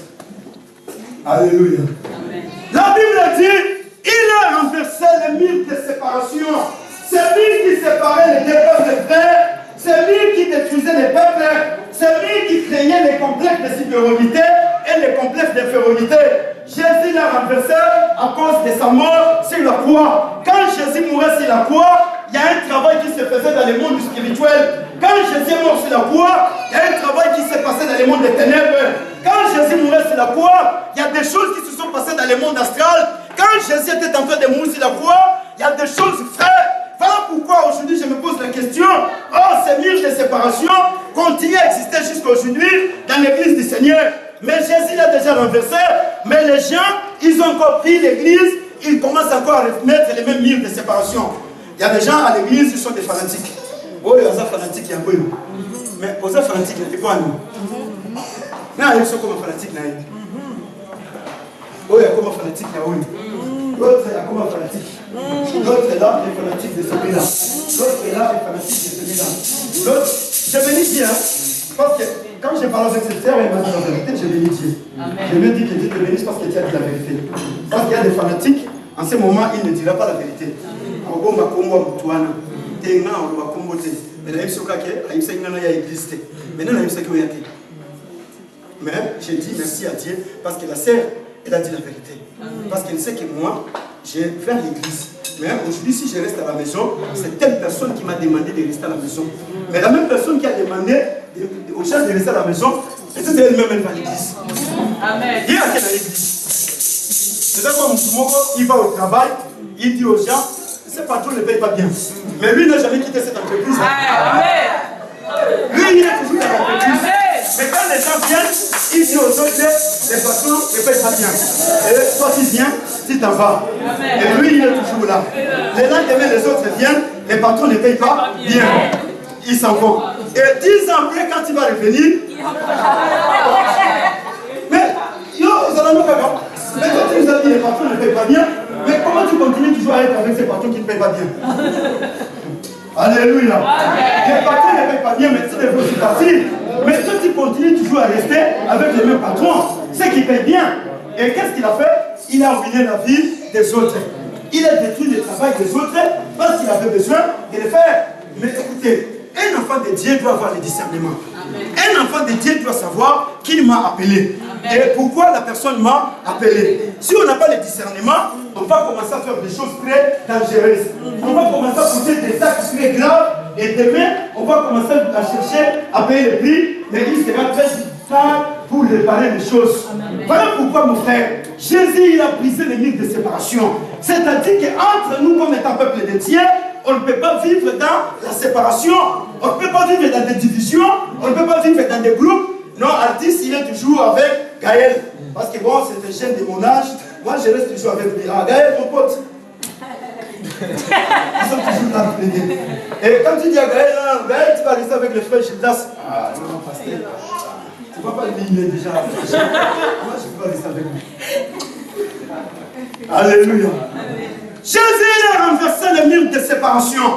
Alléluia. Amen. La Bible dit, il a renversé les murs de séparation. C'est lui qui séparait les deux peuples frères. C'est lui qui détruisait les peuples. C'est lui qui créait les complexes de supériorité et les complexes d'infériorité. Jésus l'a renversé à cause de sa mort sur la croix. Quand Jésus mourait sur la croix, il y a un travail qui se faisait dans le monde spirituel. Quand Jésus est mort sur la croix, il y a un travail qui s'est passé dans le monde des ténèbres. Quand Jésus mourait sur la croix, il y a des choses qui se sont passées dans le monde astral. Quand Jésus était en train de mourir sur la croix, il y a des choses frères. Voilà pourquoi aujourd'hui je me pose la question, ces murs de séparation continuent à exister jusqu'à aujourd'hui dans l'église du Seigneur. Mais Jésus l'a déjà renversé, mais les gens, ils ont encore pris l'église, ils commencent encore à mettre les mêmes murs de séparation. Il y a des gens à l'église, ils sont des fanatiques. Oh, il y a des fanatiques, il y a un peu. Mais aux fanatiques, il y a quoi nous? Mais ils sont comme fanatiques. Oh, il y a comme fanatique, il y a où? L'autre est là comme fanatique. L'autre est là, les fanatiques de celui-là. L'autre est là, les fanatiques de celui-là. L'autre, je bénis Dieu. Parce que quand j'ai parlé avec cette sœur, elle m'a dit la vérité, je bénis Dieu. Je lui ai dit que Dieu te bénisse parce que tu as dit la vérité. Parce qu'il y a des fanatiques, en ce moment, il ne dira pas la vérité. Mais j'ai dit merci à Dieu parce que la sœur, elle a dit la vérité. Parce qu'elle sait que moi, je vais vers l'église. Mais aujourd'hui, si je reste à la maison, c'est telle personne qui m'a demandé de rester à la maison. Mais la même personne qui a demandé aux gens de rester à la maison, c'est elle-même, elle va à l'église. Amen. Il y a quelqu'un à l'église. C'est ça comme il va au travail, il dit aux gens, ce patron ne paye pas bien. Mais lui n'a jamais quitté cette entreprise. Amen. Lui, il est toujours dans l'entreprise. Mais quand les gens viennent, il dit aux autres, les patrons ne payent pas bien. Et toi, tu viens, tu t'en vas. Et lui, il est toujours là. Les lendemain, les autres viennent, les patrons ne payent pas bien. Ils s'en vont. Et 10 ans après, quand il va revenir, mais, yo, ils en ont pas bien. Mais quand tu nous as dit, les patrons ne payent pas bien, mais comment tu continues toujours à être avec ces patrons qui ne payent pas bien? Alléluia. Les patrons ne payent pas bien, mais tu les veux aussi partir. Mais toi, tu continues toujours à rester avec les mêmes patrons, ceux qui payent bien. Et qu'est-ce qu'il a fait? Il a ruiné la vie des autres. Il a détruit le travail des autres parce qu'il avait besoin de le faire. Mais écoutez, un enfant de Dieu doit avoir le discernement. Un enfant de Dieu doit savoir qu'il m'a appelé. Et pourquoi la personne m'a appelé. Si on n'a pas le discernement, on va commencer à faire des choses très dangereuses. On va commencer à poser des actes très graves. Et demain, on va commencer à chercher à payer le prix. Mais il sera très tard pour réparer les choses. Voilà pourquoi, mon frère, Jésus il a brisé les murs de séparation. C'est-à-dire qu'entre nous, comme étant peuple de Dieu, on ne peut pas vivre dans la séparation. On ne peut pas vivre dans des divisions. On ne peut pas vivre dans des groupes. Non, artiste, il est toujours avec Gaël. Parce que bon, c'est un jeune de mon âge. Moi, je reste toujours avec lui. Ah, Gaël, mon pote. Ils sont toujours là. Et quand tu dis à Gaël, Gaël, tu vas rester avec le frère Gildas. Ah, non, pasteur. Tu ne vas pas lui déjà. Moi, je ne peux pas rester avec lui. Alléluia. Jésus a renversé les murs de séparation.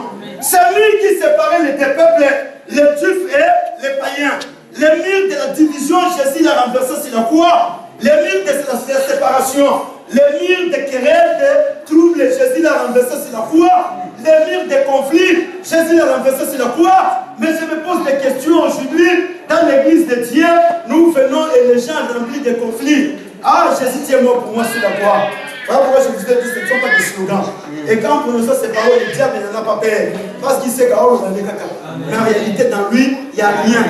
C'est lui qui séparait les deux peuples, les juifs et les païens. Les murs de la division, Jésus l'a renversé sur la croix. Les murs de la séparation, les murs de querelles, de troubles, Jésus l'a renversé sur la croix. Les murs de conflits, Jésus l'a renversé sur la croix. Mais je me pose des questions aujourd'hui. Dans l'église de Dieu, nous venons et les gens remplis de conflits. Ah, Jésus est mort pour moi sur la croix. Voilà pourquoi je vous ai dit, ce ne sont pas des slogans. Et quand on prononce ces paroles, le diable n'en a pas peur. Parce qu'il sait qu'en réalité, dans lui, il n'y a rien.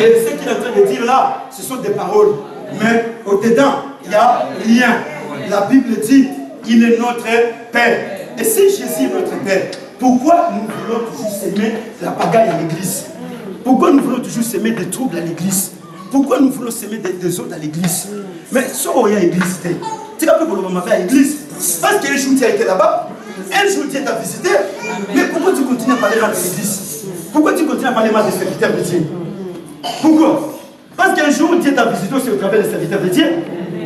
Et ce qu'il est en train de dire là, ce sont des paroles. Mais au-dedans, il n'y a rien. La Bible dit, il est notre Père. Et si Jésus est notre Père, pourquoi nous voulons toujours semer la pagaille à l'église? Pourquoi nous voulons toujours semer des troubles à l'église? Pourquoi nous voulons semer des autres à l'église? Mais ça, il y a l'église. Tu sais, pour le moment, à l'église, parce qu'un jour tu as été là-bas, un jour tu as visité, mais pourquoi tu continues à parler mal de l'église? Pourquoi tu continues à parler mal des serviteurs de Dieu? Pourquoi? Parce qu'un jour Dieu t'a visité aussi au travers des serviteurs de Dieu.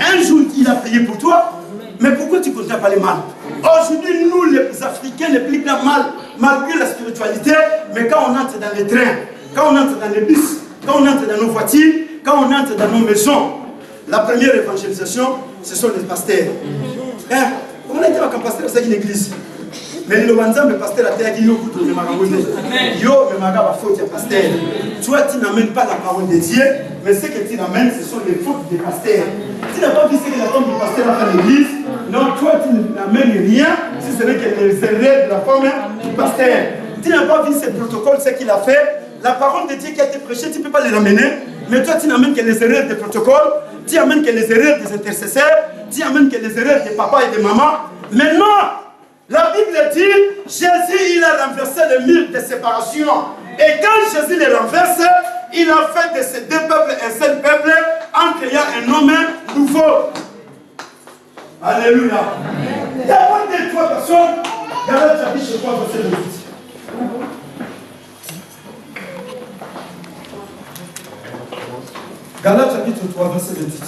Un jour il a prié pour toi, mais pourquoi tu continues à parler mal? Aujourd'hui, nous les Africains, les plus grands mal, malgré la spiritualité, mais quand on entre dans les trains, quand on entre dans les bus, quand on entre dans nos voitures, quand on entre dans nos maisons, la première évangélisation, ce sont les pasteurs. Hein? Comment on a dit qu'un pasteur, c'est une église? Mais le pasteur a dit yo, mais ma faute, pasteur. Toi, tu n'amènes pas la parole de Dieu, mais ce que tu amènes, ce sont les fautes des pasteurs. Tu n'as pas vu ce que la femme du pasteur a fait à l'église. Non, toi, tu n'amènes rien, si ce n'est que les erreurs de la femme du pasteur. Tu n'as pas vu ce protocole, ce qu'il a fait. La parole de Dieu qui a été prêchée, tu ne peux pas les ramener. Mais toi, tu n'amènes que les erreurs des protocoles, tu amènes que les erreurs des intercesseurs, tu amènes que les erreurs des papas et des mamans. Mais non! La Bible dit, Jésus, il a renversé le mur de séparation. Et quand Jésus les renverse, il a fait de ces deux peuples un seul peuple en créant un homme nouveau. Alléluia. Il y a pas de trois personnes. Galates chapitre 3, verset 18. Galates chapitre 3, verset 28.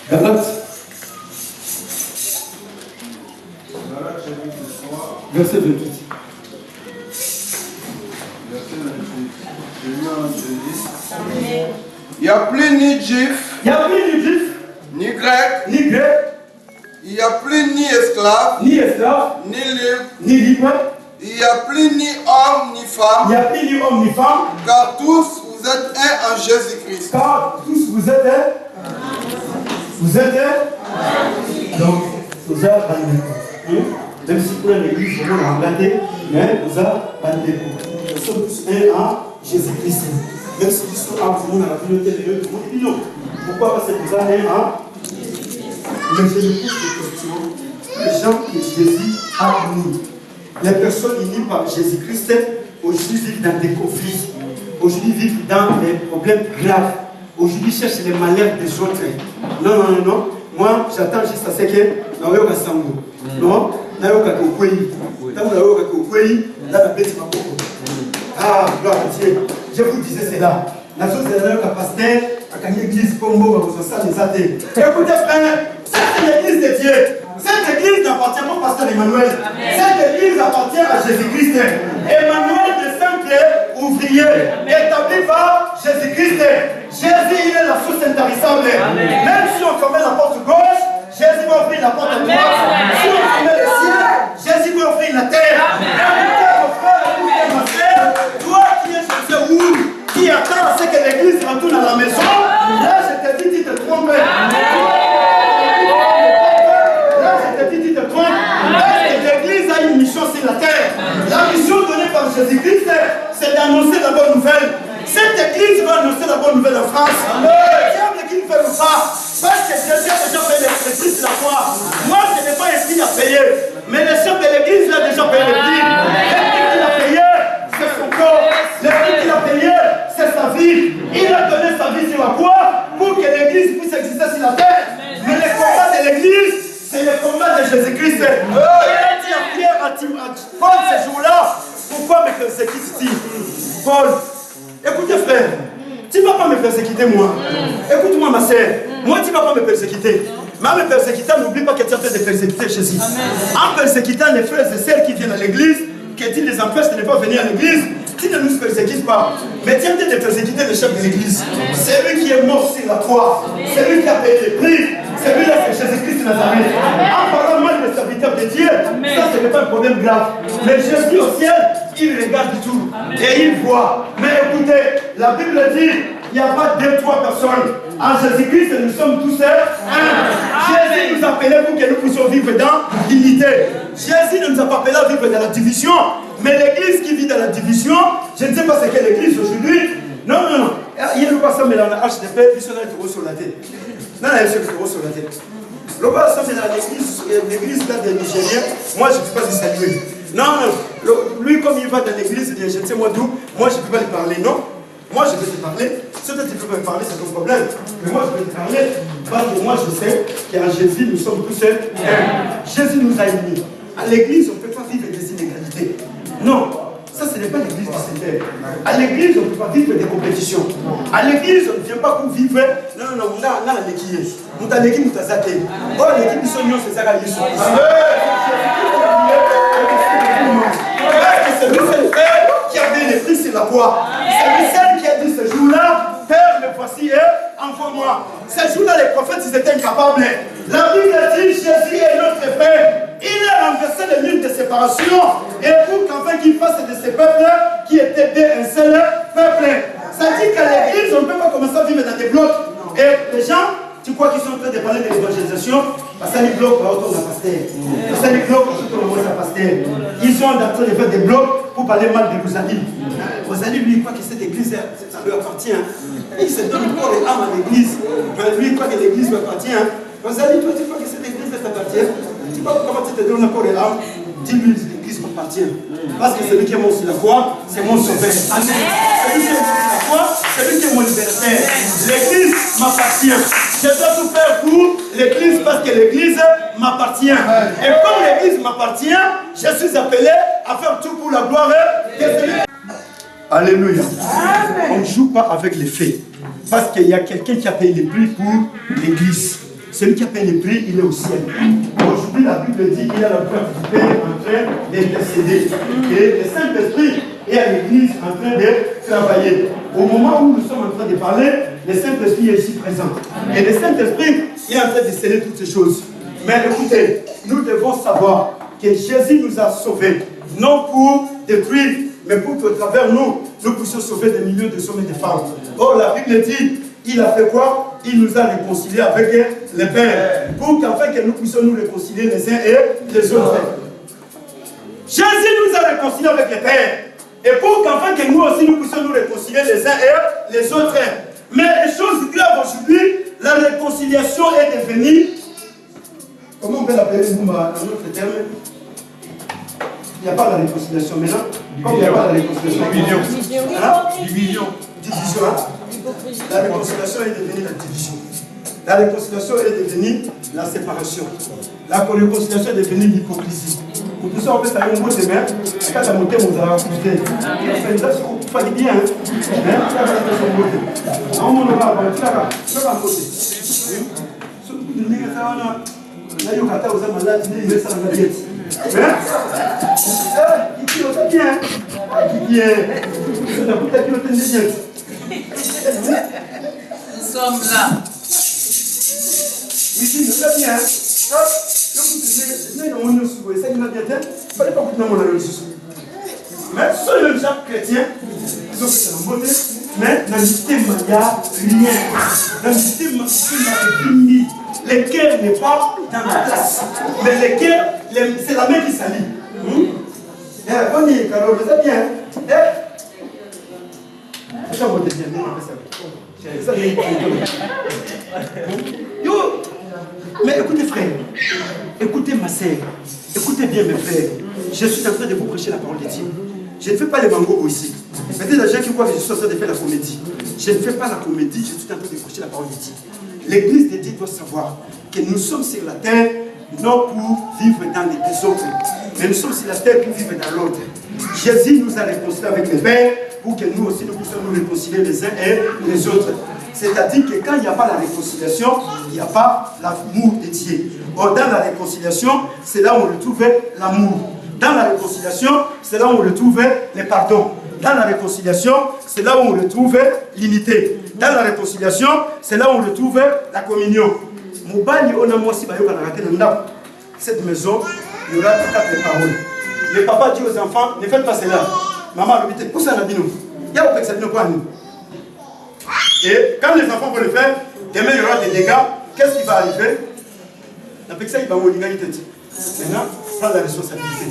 Galates chapitre 3, verset 28.
Il n'y a plus ni juif, ni grec, il n'y a plus ni esclave, ni libre, il n'y a plus ni homme ni femme, car tous vous êtes un en Jésus-Christ.
Car tous vous êtes donc vous êtes même si pour l'église vous l'avez regardé, mais vous êtes nous sommes tous un en Jésus-Christ. Même si nous sommes en vous dans la communauté de Dieu, non. Pourquoi? Parce que vous êtes un en. Mais je me pose des questions. Les gens que Jésus a unis, les personnes unies par Jésus-Christ, aujourd'hui vivent dans des conflits, aujourd'hui vivent dans des problèmes graves. Aujourd'hui, cherche les malheurs des autres. Non. Moi, j'attends juste à ce que nous ayons un sango. Non, nous ayons un kokoué. Quand nous ayons un kokoué, là, la bête m'a beaucoup. Ah, gloire à Dieu. Je vous disais cela. La chose est là, le pasteur, à l'église Congo, vous avez ça, les athées. Écoutez, frère, c'est l'église de Dieu. Cette église n'appartient pas au pasteur Emmanuel. Cette église appartient à Jésus-Christ. Emmanuel, le simple ouvrier, établi par Jésus-Christ. Jésus, il est la source intarissable. Même si on fermait la porte gauche, Jésus va ouvrir la porte droite. Si on fermait le ciel, Jésus va ouvrir la terre. Écoutez, mon frère, écoutez, ma soeur, toi qui es censé où, qui attend à ce que l'église retourne à la maison, là, je te dis, tu te trompes. L'église a une mission sur la terre. La mission donnée par Jésus-Christ, c'est d'annoncer la bonne nouvelle. Cette église va annoncer la bonne nouvelle en France. Le diable qui ne fait pas. Parce que Jésus a déjà payé les prix de la foi. Moi, je n'ai pas ici à payer. Mais le chef de l'église a déjà payé les prix. Le prix qu'il a payé, c'est son corps. Le prix qu'il a payé, c'est sa vie. Il a donné sa vie sur la croix pour que l'église puisse exister sur la terre. Mais le combat de l'église, c'est le combat de Jésus-Christ. Il a dit à Pierre, à Paul ce jour-là, pourquoi me persécutes-tu? Paul, écoutez frère, tu ne vas pas me persécuter moi. Écoute-moi ma soeur, moi tu ne vas pas me persécuter. Mais en me persécutant, n'oublie pas que tu as fait de persécuter Jésus. En persécutant les frères et sœurs qui viennent à l'église, que tu les empêches de ne pas venir à l'église, tu ne nous persécutes pas. Mais tu as de persécuter le chef de l'église. C'est lui qui est mort sur la croix. C'est lui qui a payé les prix. C'est lui-là, c'est Jésus-Christ de Nazareth. En parlant mal des serviteurs de Dieu, ça ce n'est pas un problème grave. Mais Jésus au ciel, il regarde tout. Et il voit. Mais écoutez, la Bible dit, il n'y a pas deux, trois personnes. En Jésus-Christ, nous sommes tous un. Jésus nous appelait pour que nous puissions vivre dans l'unité. Jésus ne nous a pas appelés à vivre dans la division. Mais l'église qui vit dans la division, je ne sais pas ce qu'est l'église aujourd'hui. Non. Il y a le passage mais dans la HDP, puis on a été sur la tête. Non, il y a sur la tête. Le passage c'est dans l'église là des Nigériens. Moi, je ne peux pas les saluer. Non, lui, comme il va dans l'église, je ne sais moi d'où, moi, je ne peux pas lui parler, non. Moi, je peux te parler. Si toi, tu ne peux pas me parler, c'est ton problème. Mais moi, je peux te parler. Parce que moi, je sais qu'en Jésus, nous sommes tous seuls. Jésus nous a unis. À l'église, on ne peut pas vivre des inégalités. Non. Ça, ce n'est pas l'église du Seigneur. À l'église, on ne peut pas vivre des compétitions. À l'église, on ne vient pas pour vivre. Non, on a l'église. On a l'église, on a zaté. Oh, l'église, c'est ça, c'est lui seul qui a donné les prix sur la croix. C'est lui seul qui a dit ce jour-là, Père, me voici, envoie-moi. Ce jour-là, les prophètes, ils étaient incapables. La Bible dit, Jésus est notre Père. Il a renversé les lignes de séparation et pour qu'enfin qu'il fasse de ces peuples qui étaient un seul peuple. Ça dit qu'à l'église, on ne peut pas commencer à vivre dans des blocs. Et les gens, tu crois qu'ils sont en train de parler de l'évangélisation? Parce que les blocs, autour de la pasteur. Parce que les blocs, autour de la pasteur. Ils sont en train de faire des blocs pour parler mal de Rosalie. Rosalie, lui, il croit que cette église, ça lui appartient. Il se donne corps et âme à l'église. Lui, il croit que l'église lui appartient. Rosalie, toi, tu crois que cette église t'appartient? Tu vois comment tu te donnes corps et âme? Dis-lui, l'église m'appartient. Parce que celui qui est mon sur la croix, c'est mon sauveur. Amen. Celui qui est mon sur la croix, c'est lui qui est mon libérateur. L'église m'appartient. Je dois tout faire pour l'église parce que l'église m'appartient. Et comme l'église m'appartient, je suis appelé à faire tout pour la gloire de celui. Alléluia. On ne joue pas avec les faits. Parce qu'il y a quelqu'un qui a payé les prix pour l'église. Celui qui a payé les prix, il est au ciel. Aujourd'hui, la Bible dit qu'il y a la gloire du Père en train d'intercéder. Et le Saint-Esprit est à l'église en train de travailler. Au moment où nous sommes en train de parler, le Saint-Esprit est ici présent. Et le Saint-Esprit est en train de sceller toutes ces choses. Mais écoutez, nous devons savoir que Jésus nous a sauvés, non pour détruire, mais pour qu'au travers nous puissions sauver des millions de hommes et de femmes. Or, la Bible dit, il a fait quoi? Il nous a réconciliés avec le Père, pour qu'afin que nous puissions nous réconcilier les uns et les autres. Jésus nous a réconciliés avec le Père, et pour qu'afin que nous aussi nous puissions nous réconcilier les uns et les autres. Mais les choses graves aujourd'hui, la réconciliation est devenue, comment on peut l'appeler dans notre terme? Il n'y a pas la réconciliation maintenant. Comme il n'y a pas la réconciliation, division. Division. La réconciliation est devenue la division. La réconciliation est devenue la séparation. La réconciliation est devenue l'hypocrisie. Pour tout ça, on peut savoir un mot de main. Quand la montée, on va raconter. Ça fait bien. On va raconter.
Nous sommes là.
Ici, nous sommes bien. Mais ce même chaque chrétien, ils ont fait la beauté, mais dans le système, il n'y a rien. Dans le système, il n'y a rien. Le cœur n'est pas dans la place. Mais le cœur, c'est la main qui salit. On y est, Carole, vous êtes bien. Mais écoutez frère, écoutez ma sœur, écoutez bien mes frères, je suis en train de vous prêcher la parole de Dieu. Je ne fais pas les mangos ici. Peut-être les gens qui croient que je suis en train de faire la comédie. Je ne fais pas la comédie, je suis en train de prêcher la parole de Dieu. L'église de Dieu doit savoir que nous sommes sur la terre non pour vivre dans les désordres, mais nous sommes sur la terre pour vivre dans l'ordre. Jésus nous a réconciliés avec le Père pour que nous aussi nous puissions nous réconcilier les uns et les autres. C'est-à-dire que quand il n'y a pas la réconciliation, il n'y a pas l'amour de Dieu. Or, dans la réconciliation, c'est là où on retrouve l'amour. Dans la réconciliation, c'est là où on retrouve le pardon. Dans la réconciliation, c'est là où on retrouve l'unité. Dans la réconciliation, c'est là où on retrouve la communion. Cette maison, il y aura 4 paroles. Le papa dit aux enfants, ne faites pas cela. Maman, où ça n'a dit nous? Il y a pas que ça dit nous. Et quand les enfants vont le faire, demain il y aura des dégâts. Qu'est-ce qui va arriver? Maintenant, prendre la responsabilité.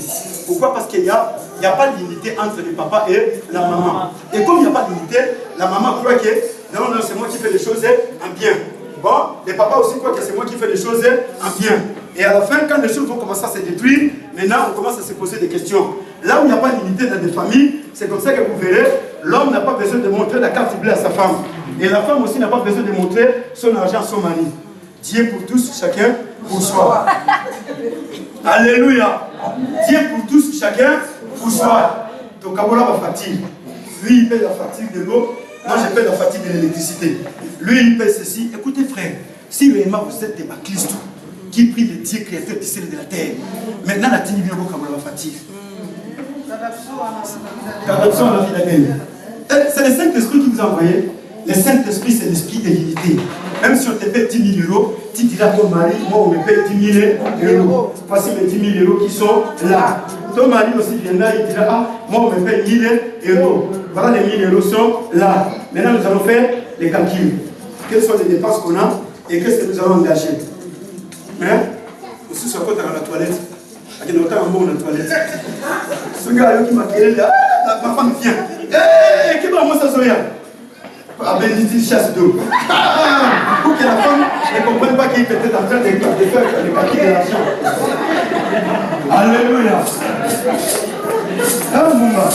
Pourquoi? Parce qu'il n'y a pas d'unité entre le papa et la maman. Et comme il n'y a pas d'unité, la maman croit que Non, non, c'est moi qui fais les choses en bien. Bon, les papas aussi croient que c'est moi qui fais les choses en bien. Et à la fin, quand les choses vont commencer à se détruire, maintenant on commence à se poser des questions. Là où il n'y a pas d'unité dans des familles, c'est comme ça que vous verrez, l'homme n'a pas besoin de montrer la carte bleue à sa femme. Et la femme aussi n'a pas besoin de montrer son argent à son mari. Dieu pour tous, chacun pour soi. Alléluia. Dieu pour tous, chacun pour soi. Donc, Kabola va facture. Lui, il paye la facture de l'eau. Moi, je paye la facture de l'électricité. Lui, il paye ceci. Écoutez, frère, si réellement vous êtes des baclistes qui prient le Dieu créateur du ciel et de la terre, maintenant, la tini vient au Kabola va facture. Adoption à la vie d'Amen. C'est le Saint-Esprit qui vous a envoyé. Le Saint-Esprit, c'est l'esprit de l'unité. Même si on te paie 10 000 euros, tu diras à ton mari, moi on me paye 10 000 euros. Voici mes 10 000 euros qui sont là. Ton mari aussi viendra, il dira, ah, moi on me paye 1 000 euros. Voilà, les 1 000 euros sont là. Maintenant nous allons faire les calculs. Quelles sont les dépenses qu'on a et qu'est-ce que nous allons engager. Mais, aussi sur côté dans la toilette. Il y a autant un mot dans la toilette. Ce gars qui m'a créé là, ma femme vient. Hé, qui va moi ça sourire? Ah ben il chasse d'eau. Pour que la femme ne comprenne pas qu'il est peut-être en train de faire le paquet de l'argent. Alléluia. Ah mon gars.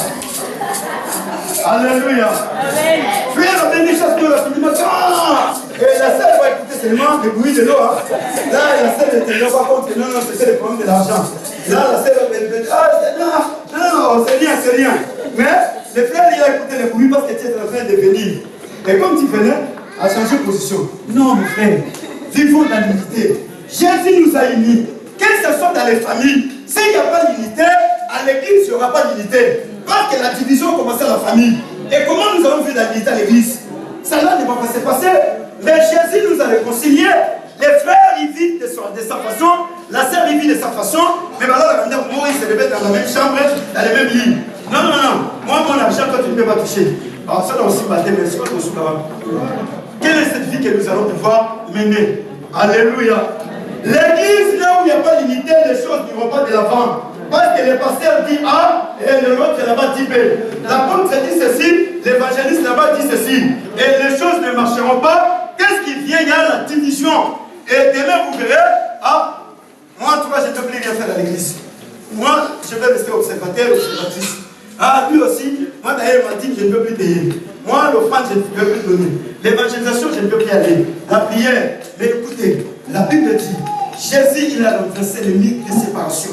Alléluia. Frère, la béni chasse d'eau, la fille et la sœur va écouter seulement le bruit de l'eau. Hein. Là, la sœur ne tenait pas compte. Non, non, c'était le problème de l'argent. Là, la sœur va dire, ah, non, c'est rien, c'est rien. Mais le frère, il a écouté le bruit parce que tu étais en train de venir. Et comme tu venais à changer de position, non, mon frère, vivons dans l'unité. Jésus nous a unis. Que ce soit dans les familles, s'il n'y a pas d'unité, à l'église, il n'y aura pas d'unité. Parce que la division commence à la famille. Et comment nous allons vivre la unité à l'église? Ça là ne va pas se passer. Mais Jésus nous a réconciliés. Les frères, ils vivent de sa façon. La sœur, il vit de sa façon. Mais maintenant, la manière pour Moïse se réveille dans la même chambre, dans les mêmes lits. Non, non, non. Moi, mon argent, toi, tu ne peux pas toucher. Alors, ça, là aussi, mais c'est autre chose. Quelle est cette vie que nous allons pouvoir mener? Alléluia. L'église, là où il n'y a pas d'unité, les choses ne vont pas de l'avant. Parce que le pasteur dit A et l'autre là-bas dit B. L'apôtre dit ceci, l'évangéliste là-bas dit ceci. Et les choses ne marcheront pas. Qu'est-ce qui vient? Il y a la division. Et demain, vous verrez, ah, moi, en tout cas, je ne peux plus rien faire à l'église. Moi, je vais rester observateur, observatrice. Ah, lui aussi, moi d'ailleurs, il m'a dit que je ne peux plus payer. Moi, l'offrande, je ne peux plus donner. L'évangélisation, je ne peux plus y aller. La prière, mais écoutez, la Bible dit, Jésus, il a renversé les murs de séparation.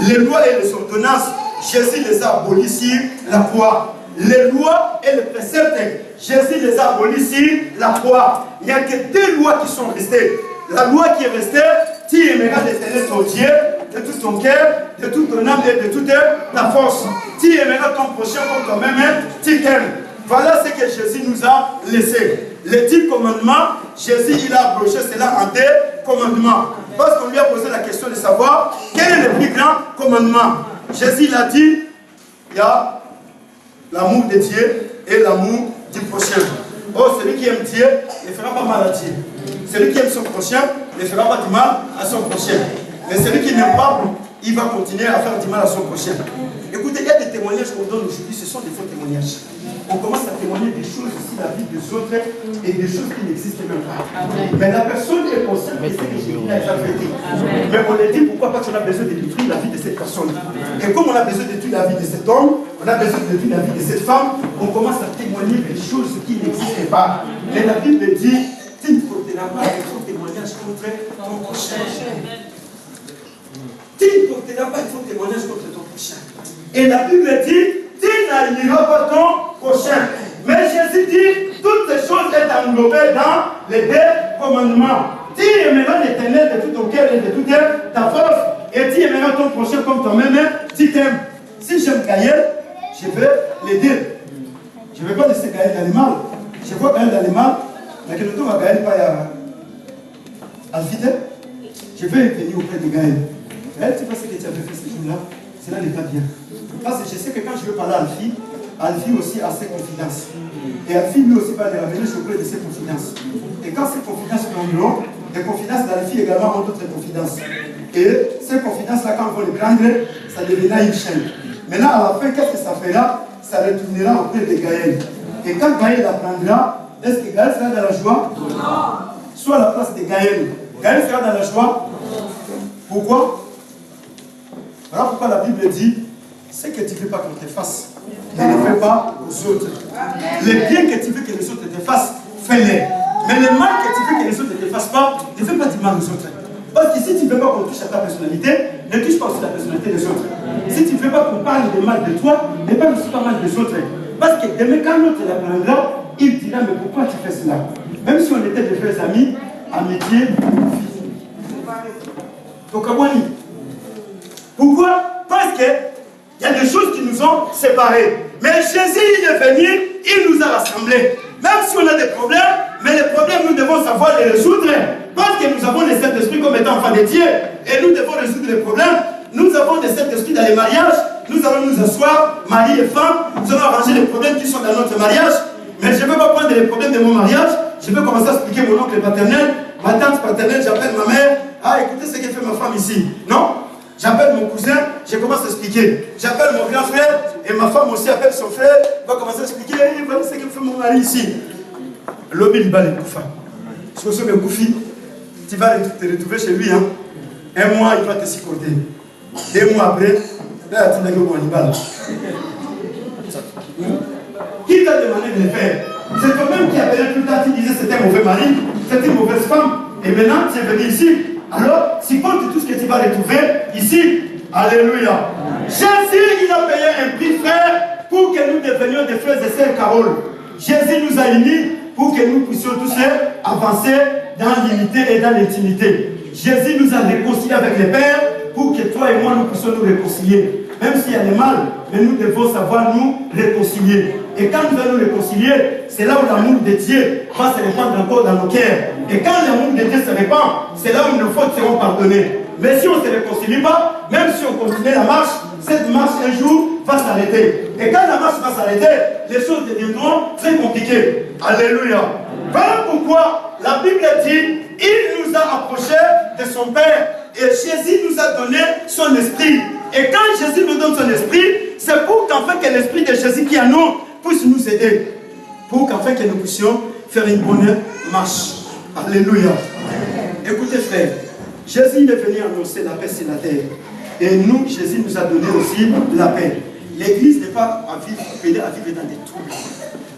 Les lois et les ordonnances, Jésus les a abolis sur la croix. Les lois et les préceptes, Jésus les a abolis sur la croix. Il n'y a que 2 lois qui sont restées. La loi qui est restée, tu aimeras l'Éternel ton Dieu de tout ton cœur, de toute ton âme et de toute ta force. Tu aimeras ton prochain comme toi-même, tu t'aimes. Voilà ce que Jésus nous a laissé. Les 10 commandements, Jésus il a abrogé cela en 2 commandements. Parce qu'on lui a posé la question de savoir quel est le plus grand commandement. Jésus il a dit, il y a l'amour de Dieu et l'amour du prochain. Oh, celui qui aime Dieu ne fera pas mal à Dieu. Celui qui aime son prochain ne fera pas du mal à son prochain. Mais celui qui n'aime pas, il va continuer à faire du mal à son prochain. Écoutez, il y a des témoignages qu'on donne aujourd'hui, ce sont des faux témoignages. On commence à témoigner des choses ici, la vie des autres, et des choses qui n'existent même pas. Mais la personne est consciente que ce que j'ai dit a été traité. Mais on a dit pourquoi parce qu'on a besoin de détruire la vie de cette personne. Et comme on a besoin de détruire la vie de cet homme, on a besoin de détruire la vie de cette femme, on commence à témoigner des choses qui n'existent pas. Mais la Bible dit, tu ne porteras pas de faux témoignages contre ton prochain. Tu ne porteras pas de faux témoignages contre ton prochain. Et la Bible dit, tu n'haïras pas ton prochain. Mais Jésus dit, toutes ces choses sont englobées dans les 2 commandements. Tu aimeras l'Éternel de tout ton cœur et de toute ta force. Et tu aimeras ton prochain comme toi-même, tu t'aimes. Si j'aime Gaël, je vais l'aider. Je ne vais pas laisser Gaël dans les mal. Je vois Gaël dans les mal, mais que le tour va Gaël pas à Alfide. Je vais venir auprès de Gaël. Gaël, tu vois ce que tu avais fait ce jour-là? Cela n'est pas bien. Parce que je sais que quand je veux parler à Alfie aussi a ses confidences. Et Alfie lui aussi va revenir auprès de ses confidences. Et quand ces confidences prendront, les confidences d'Alfie également ont d'autres confidences. Et ces confidences-là, quand on les prendre, ça deviendra une chaîne. Maintenant, à la fin, qu'est-ce que ça fera? Ça retournera auprès de Gaël. Et quand Gaël apprendra, est-ce que Gaël sera dans la joie? Non. Soit à la place de Gaël. Gaël sera dans la joie. Pourquoi? Voilà pourquoi la Bible dit, ce que tu ne veux pas qu'on te fasse, ne le fais pas aux autres. Les biens que tu veux que les autres te fassent, fais-les. Mais le mal que tu veux que les autres ne te fassent pas, ne fais pas du mal aux autres. Parce que si tu ne veux pas qu'on touche à ta personnalité, ne touche pas aussi la personnalité des autres. Si tu ne veux pas qu'on parle de mal de toi, ne parle aussi pas mal des autres. Parce que demain, quand l'autre l'apprendra, il dira, mais pourquoi tu fais cela? Même si on était de vrais amis, amitié, pourquoi? Parce qu'il y a des choses qui nous ont séparés. Mais Jésus, il est venu, il nous a rassemblés. Même si on a des problèmes, mais les problèmes, nous devons savoir les résoudre. Parce que nous avons les Saint-Esprit comme étant enfants de Dieu. Et nous devons résoudre les problèmes. Nous avons les Saint-Esprit dans les mariages. Nous allons nous asseoir, mari et femme. Nous allons arranger les problèmes qui sont dans notre mariage. Mais je ne vais pas prendre les problèmes de mon mariage. Je vais commencer à expliquer mon oncle paternel, ma tante paternelle, j'appelle ma mère. Ah, écoutez ce que fait ma femme ici. Non? J'appelle mon cousin, je commence à expliquer. J'appelle mon grand frère, et ma femme aussi appelle son frère, va commencer à expliquer. Voilà ce que fait mon mari ici. L'homme, il va les couffes. Si vous savez Koufi, tu vas te retrouver chez lui. Hein. Un mois, il va te supporter. 2 mois après, là, tu n'as que mon animal. Qui t'a demandé de le faire? C'est toi-même qui appelait plus tard, tu disais que c'était un mauvais mari, c'était une mauvaise femme. Et maintenant, tu es venu ici. Alors, si compte tout ce que tu vas retrouver ici, alléluia. Jésus, il a payé un prix, frère, pour que nous devenions des frères et sœurs Carole. Jésus nous a unis pour que nous puissions tous avancer dans l'unité et dans l'intimité. Jésus nous a réconciliés avec le Père pour que toi et moi nous puissions nous réconcilier. Même s'il y a des mal, mais nous devons savoir nous réconcilier. Et quand nous allons nous réconcilier, c'est là où l'amour de Dieu va se répandre encore dans nos cœurs. Et quand l'amour de Dieu se répand, c'est là où nos fautes seront pardonnées. Mais si on ne se réconcilie pas, même si on continue la marche, cette marche un jour va s'arrêter. Et quand la marche va s'arrêter, les choses deviendront très compliquées. Alléluia. Voilà pourquoi la Bible dit, il nous a approchés de son Père. Et Jésus nous a donné son esprit. Et quand Jésus nous donne son esprit, c'est pour qu'enfin que l'esprit de Jésus qui est en nous puisse nous aider. Pour qu'enfin que nous puissions faire une bonne marche. Alléluia. Écoutez frère, Jésus est venu annoncer la paix sur la terre. Et nous, Jésus nous a donné aussi la paix. L'église n'est pas appelée à vivre dans des troubles.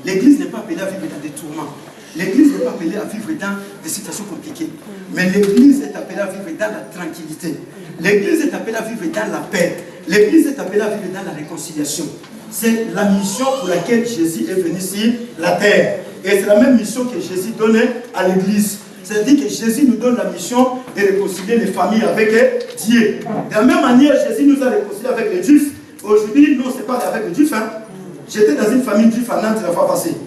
L'église n'est pas appelée à vivre dans des tourments. L'église n'est pas appelée à vivre dans des situations compliquées. Mais l'église est appelée à vivre dans la tranquillité. L'église est appelée à vivre dans la paix. L'église est appelée à vivre dans la réconciliation. C'est la mission pour laquelle Jésus est venu sur la terre. Et c'est la même mission que Jésus donnait à l'église. C'est-à-dire que Jésus nous donne la mission de réconcilier les familles avec Dieu. De la même manière, Jésus nous a réconciliés avec les Juifs. Aujourd'hui, nous, on se parle avec les Juifs. Hein. J'étais dans une famille juive à Nantes la fois passée.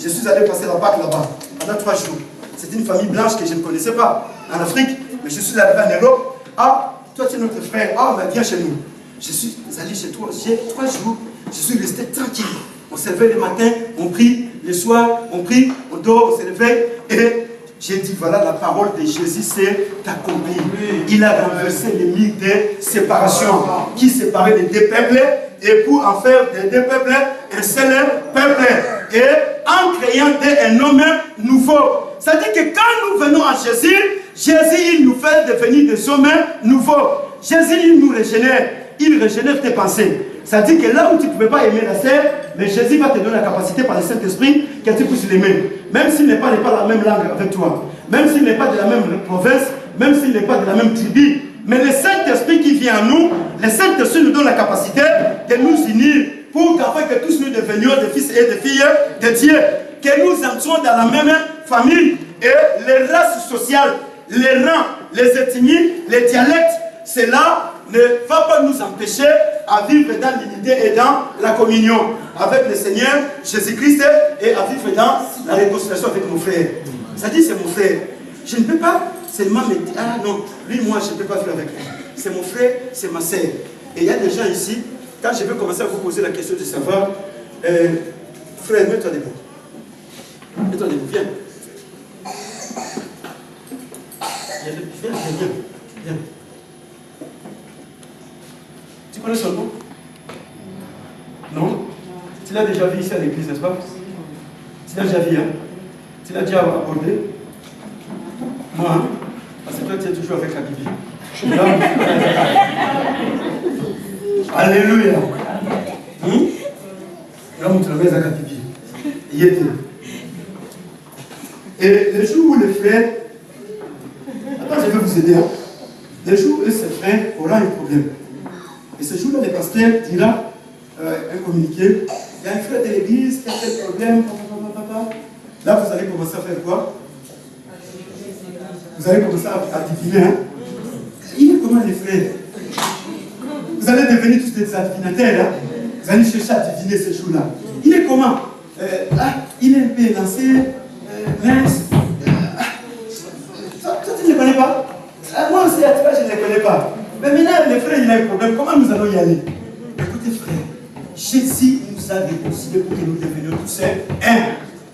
Je suis allé passer la Pâque là-bas, pendant 3 jours. C'était une famille blanche que je ne connaissais pas en Afrique, mais je suis arrivé en Europe. Ah, toi tu es notre frère, ah, mais viens chez nous. Je suis allé chez toi, j'ai 3 jours, je suis resté tranquille. On se réveille le matin, on prie, le soir, on prie, on dort, on se réveille, et j'ai dit, voilà, la parole de Jésus s'est accomplie. Il a renversé les murs de séparation qui séparaient les 2 peuples, et pour en faire des 2 peuples, un seul peuple. Et en créant un homme nouveau. C'est-à-dire que quand nous venons à Jésus, Jésus, il nous fait devenir des hommes nouveaux. Jésus, il nous régénère. Il régénère tes pensées. C'est-à-dire que là où tu ne pouvais pas aimer la sœur, mais Jésus va te donner la capacité par le Saint-Esprit que tu puisses l'aimer. Même s'il n'est pas la même langue avec toi. Même s'il n'est pas de la même province. Même s'il n'est pas de la même tribu. Mais le Saint-Esprit qui vient en nous, le Saint-Esprit nous donne la capacité de nous unir pour qu'afin que tous nous devenions des fils et des filles de Dieu. Que nous entrions dans la même famille. Et les races sociales, les rangs, les ethnies, les dialectes, cela ne va pas nous empêcher à vivre dans l'unité et dans la communion avec le Seigneur Jésus-Christ et à vivre dans la réconciliation avec mon frère. Ça dit, c'est mon frère. Je ne peux pas seulement me dire, ah non, lui, moi, je ne peux pas vivre avec lui. C'est mon frère, c'est ma sœur. Et il y a des gens ici, quand je vais commencer à vous poser la question de savoir, frère, mets-toi debout. Mets-toi debout, viens. Viens. Tu connais son nom? Non? Tu l'as déjà vu ici à l'église, n'est-ce pas? Tu l'as déjà vu, hein? Tu l'as déjà abordé? Moi, hein? Parce que toi, tu es toujours avec la Bible. Alléluia. Là, on te le met à la Bible. Il était. Et le jour où les frères. Attends, je vais vous aider. Hein. Le jour où ces frères auront un problème. Et ce jour-là, le pasteur dira un communiqué. Il y a un frère de l'église qui a fait le problème. Là, vous allez commencer à faire quoi? Vous allez commencer à diviner. Hein? Il est comment les frères? Vous allez devenir tous des adivinateurs. Hein? Vous allez chercher à deviner ce jour-là. Il est comment? Il est un peu lancé, mince. Toi, tu ne le connais pas? Moi aussi, à toi, je ne le connais pas. Mais maintenant, les frères, il a un problème. Comment nous allons y aller? Écoutez, frère, Jésus nous a réconciliés pour que nous devenions tous un.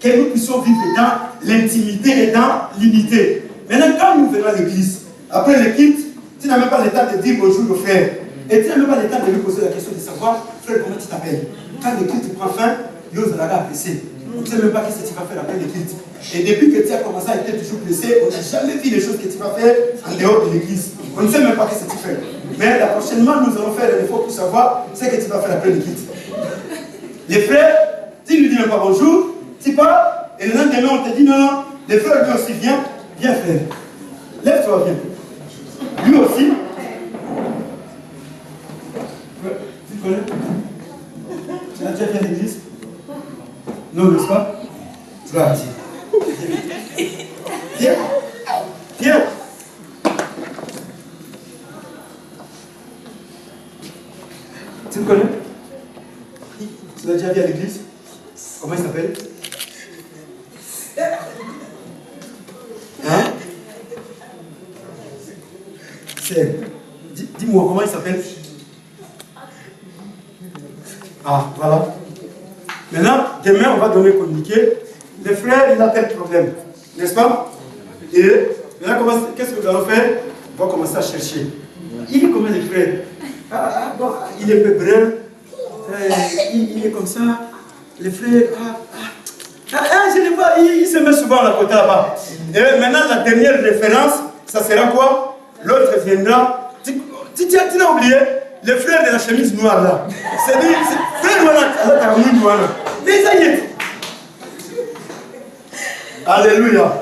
Que nous puissions vivre dans l'intimité et dans l'unité. Maintenant, quand nous venons à l'église, après le culte, tu n'as même pas le temps de dire bonjour au frère. Et tu n'as même pas le temps de lui poser la question de savoir, frère, comment tu t'appelles? Quand le culte prend fin, l'ose l'a apprécié. On ne sait même pas ce que tu vas faire après le culte. Et depuis que tu as commencé à être toujours blessé, on n'a jamais vu les choses que tu vas faire en dehors de l'église. On ne sait même pas ce que tu fais. Mais la prochainement, nous allons faire un effort pour savoir ce que tu vas faire après le culte. Les frères, tu ne lui dis même pas bonjour, tu pars, et le lendemain, on te dit non, les frères, lui aussi, viens frère. Lève-toi, viens. Lui aussi. Tu te connais? Tu as déjà fait à l'église? Non, n'est-ce pas? Tu vas dire. Viens. Viens. Tu me connais? Tu l'as déjà vu à l'église? Comment il s'appelle? Hein? Dis-moi, comment il s'appelle? Ah, voilà. Maintenant, demain, on va donner communiqué. Le frère, il a tel problème. N'est-ce pas? Et maintenant, qu'est-ce que nous allons faire? On va commencer à chercher. Il est comment le frère? Bon, il est un peu brun. Il est comme ça. Le frère, je le vois, il se met souvent à la côté là-bas. Et maintenant, la dernière référence, ça sera quoi? L'autre viendra. Tu l'as oublié? Le frère de la chemise noire là. C'est lui, frère noir, mais ça y est. Alléluia.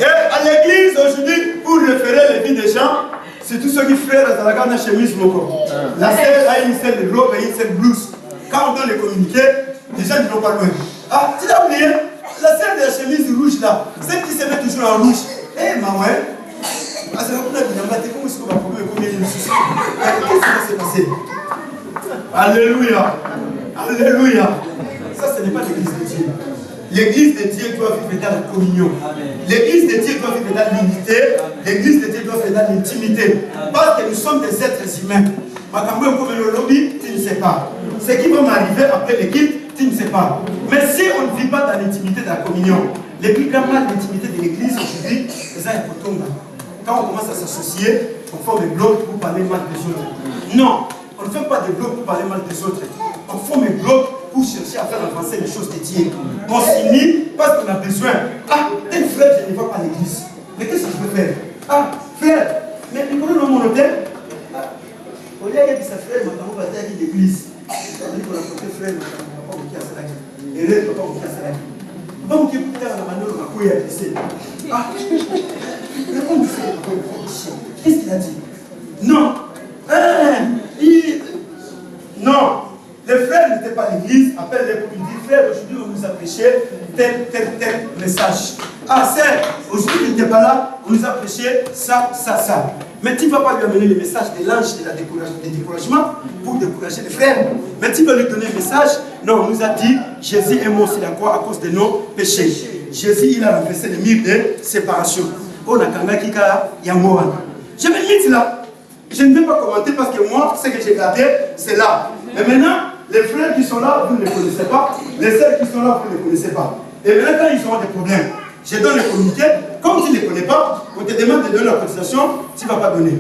Et à l'église aujourd'hui, pour référer les vies des gens, c'est tous ceux qui frèrent dans la grande chemise loco. La sœur a une seule robe et une seule blouse. Quand on doit les communiquer, les gens ne vont pas loin. Ah, tu l'as oublié? La sœur de la chemise rouge là, celle qui se met toujours en rouge. Eh, ma ouais. Ah, c'est la première qui n'a pas été comme si on va prendre combien de soucis. Qu'est-ce qui va se passer? Alléluia. Alléluia. Ça, ce n'est pas l'église de Dieu. L'église de Dieu doit vivre dans la communion. L'église de Dieu doit vivre dans l'unité. L'église de Dieu doit vivre dans l'intimité. Parce que nous sommes des êtres humains. Tu ne sais pas. Ce qui va m'arriver après l'équipe, tu ne sais pas. Mais si on ne vit pas dans l'intimité de la communion, les plus grands mal d'intimité de l'église aujourd'hui, c'est ça. Quand on commence à s'associer, on forme des blocs pour parler mal des autres. Non, on ne fait pas des blocs pour parler mal des autres. On forme des blocs pour chercher à faire avancer les choses de Dieu. On s'unit parce qu'on a besoin. Ah, tel frère, je ne vais pas à l'église. Mais qu'est-ce que je peux faire? Ah, frère, mais il connaît mon hôtel. Au lieu de sa frère, on va dire l'église. On dit qu'on a porté frère, on va pas vous casser la gueule. Et là, on va pas vous casser la gueule. On va vous dire que la manière dont on a blessé. Ah, qu'est-ce qu'il a dit? Non. Non. Les frères n'étaient pas à l'église, appelle-les pour lui dire, frère, aujourd'hui on nous a prêché tel message. Ah, c'est, aujourd'hui il n'était pas là, on nous a prêché ça. Mais tu ne vas pas lui amener le message de l'ange de découragement pour décourager les frères. Mais tu vas lui donner un message. Non, on nous a dit, Jésus est mort sur la croix à cause de nos péchés. Jésus, il a renversé le mur de séparation. On a quand je me limite là. Je ne vais pas commenter parce que moi, ce que j'ai gardé, c'est là. Mais maintenant, les frères qui sont là, vous ne les connaissez pas. Les sœurs qui sont là, vous ne les connaissez pas. Et maintenant, quand ils auront des problèmes, je donne le communiqué. Comme tu ne les connais pas, on te demande de donner la cotisation, tu ne vas pas donner.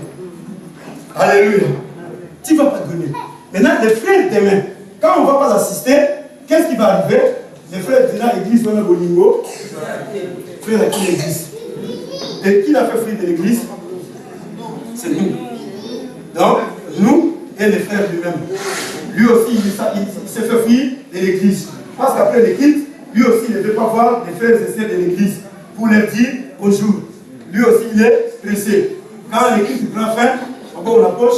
Alléluia. Tu ne vas pas donner. Maintenant, les frères demain, quand on ne va pas assister, qu'est-ce qui va arriver? Les frères de l'église, on a Bolingo. Frère à qui l'église? Et qui l'a fait frère de l'église? C'est nous. Donc, nous et les frères lui-même. Lui aussi, il s'est fait frère de l'église. Parce qu'après les quitte, lui aussi, il ne veut pas voir les frères et sœurs de l'église pour leur dire bonjour. Lui aussi, il est pressé. Quand l'église prend fin, encore on approche,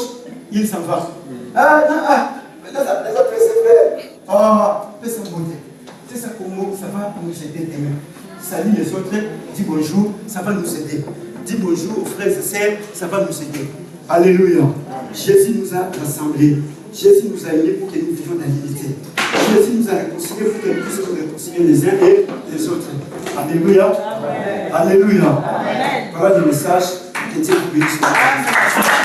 il s'en va. Ah, non, ah, les autres frères. Ah, fais ça beauté. C'est ça comment ça va nous aider demain. Salut les autres, dis bonjour, ça va nous aider. Dis bonjour aux frères et sœurs, ça va nous aider. Alléluia. Jésus nous a rassemblés. Jésus nous a unis pour que nous vivions dans l'unité. Jésus nous a réconciliés pour que nous puissions nous réconcilier les uns et les autres. Alléluia. Amen. Alléluia. Amen. Parole du message, que Dieu vous bénisse.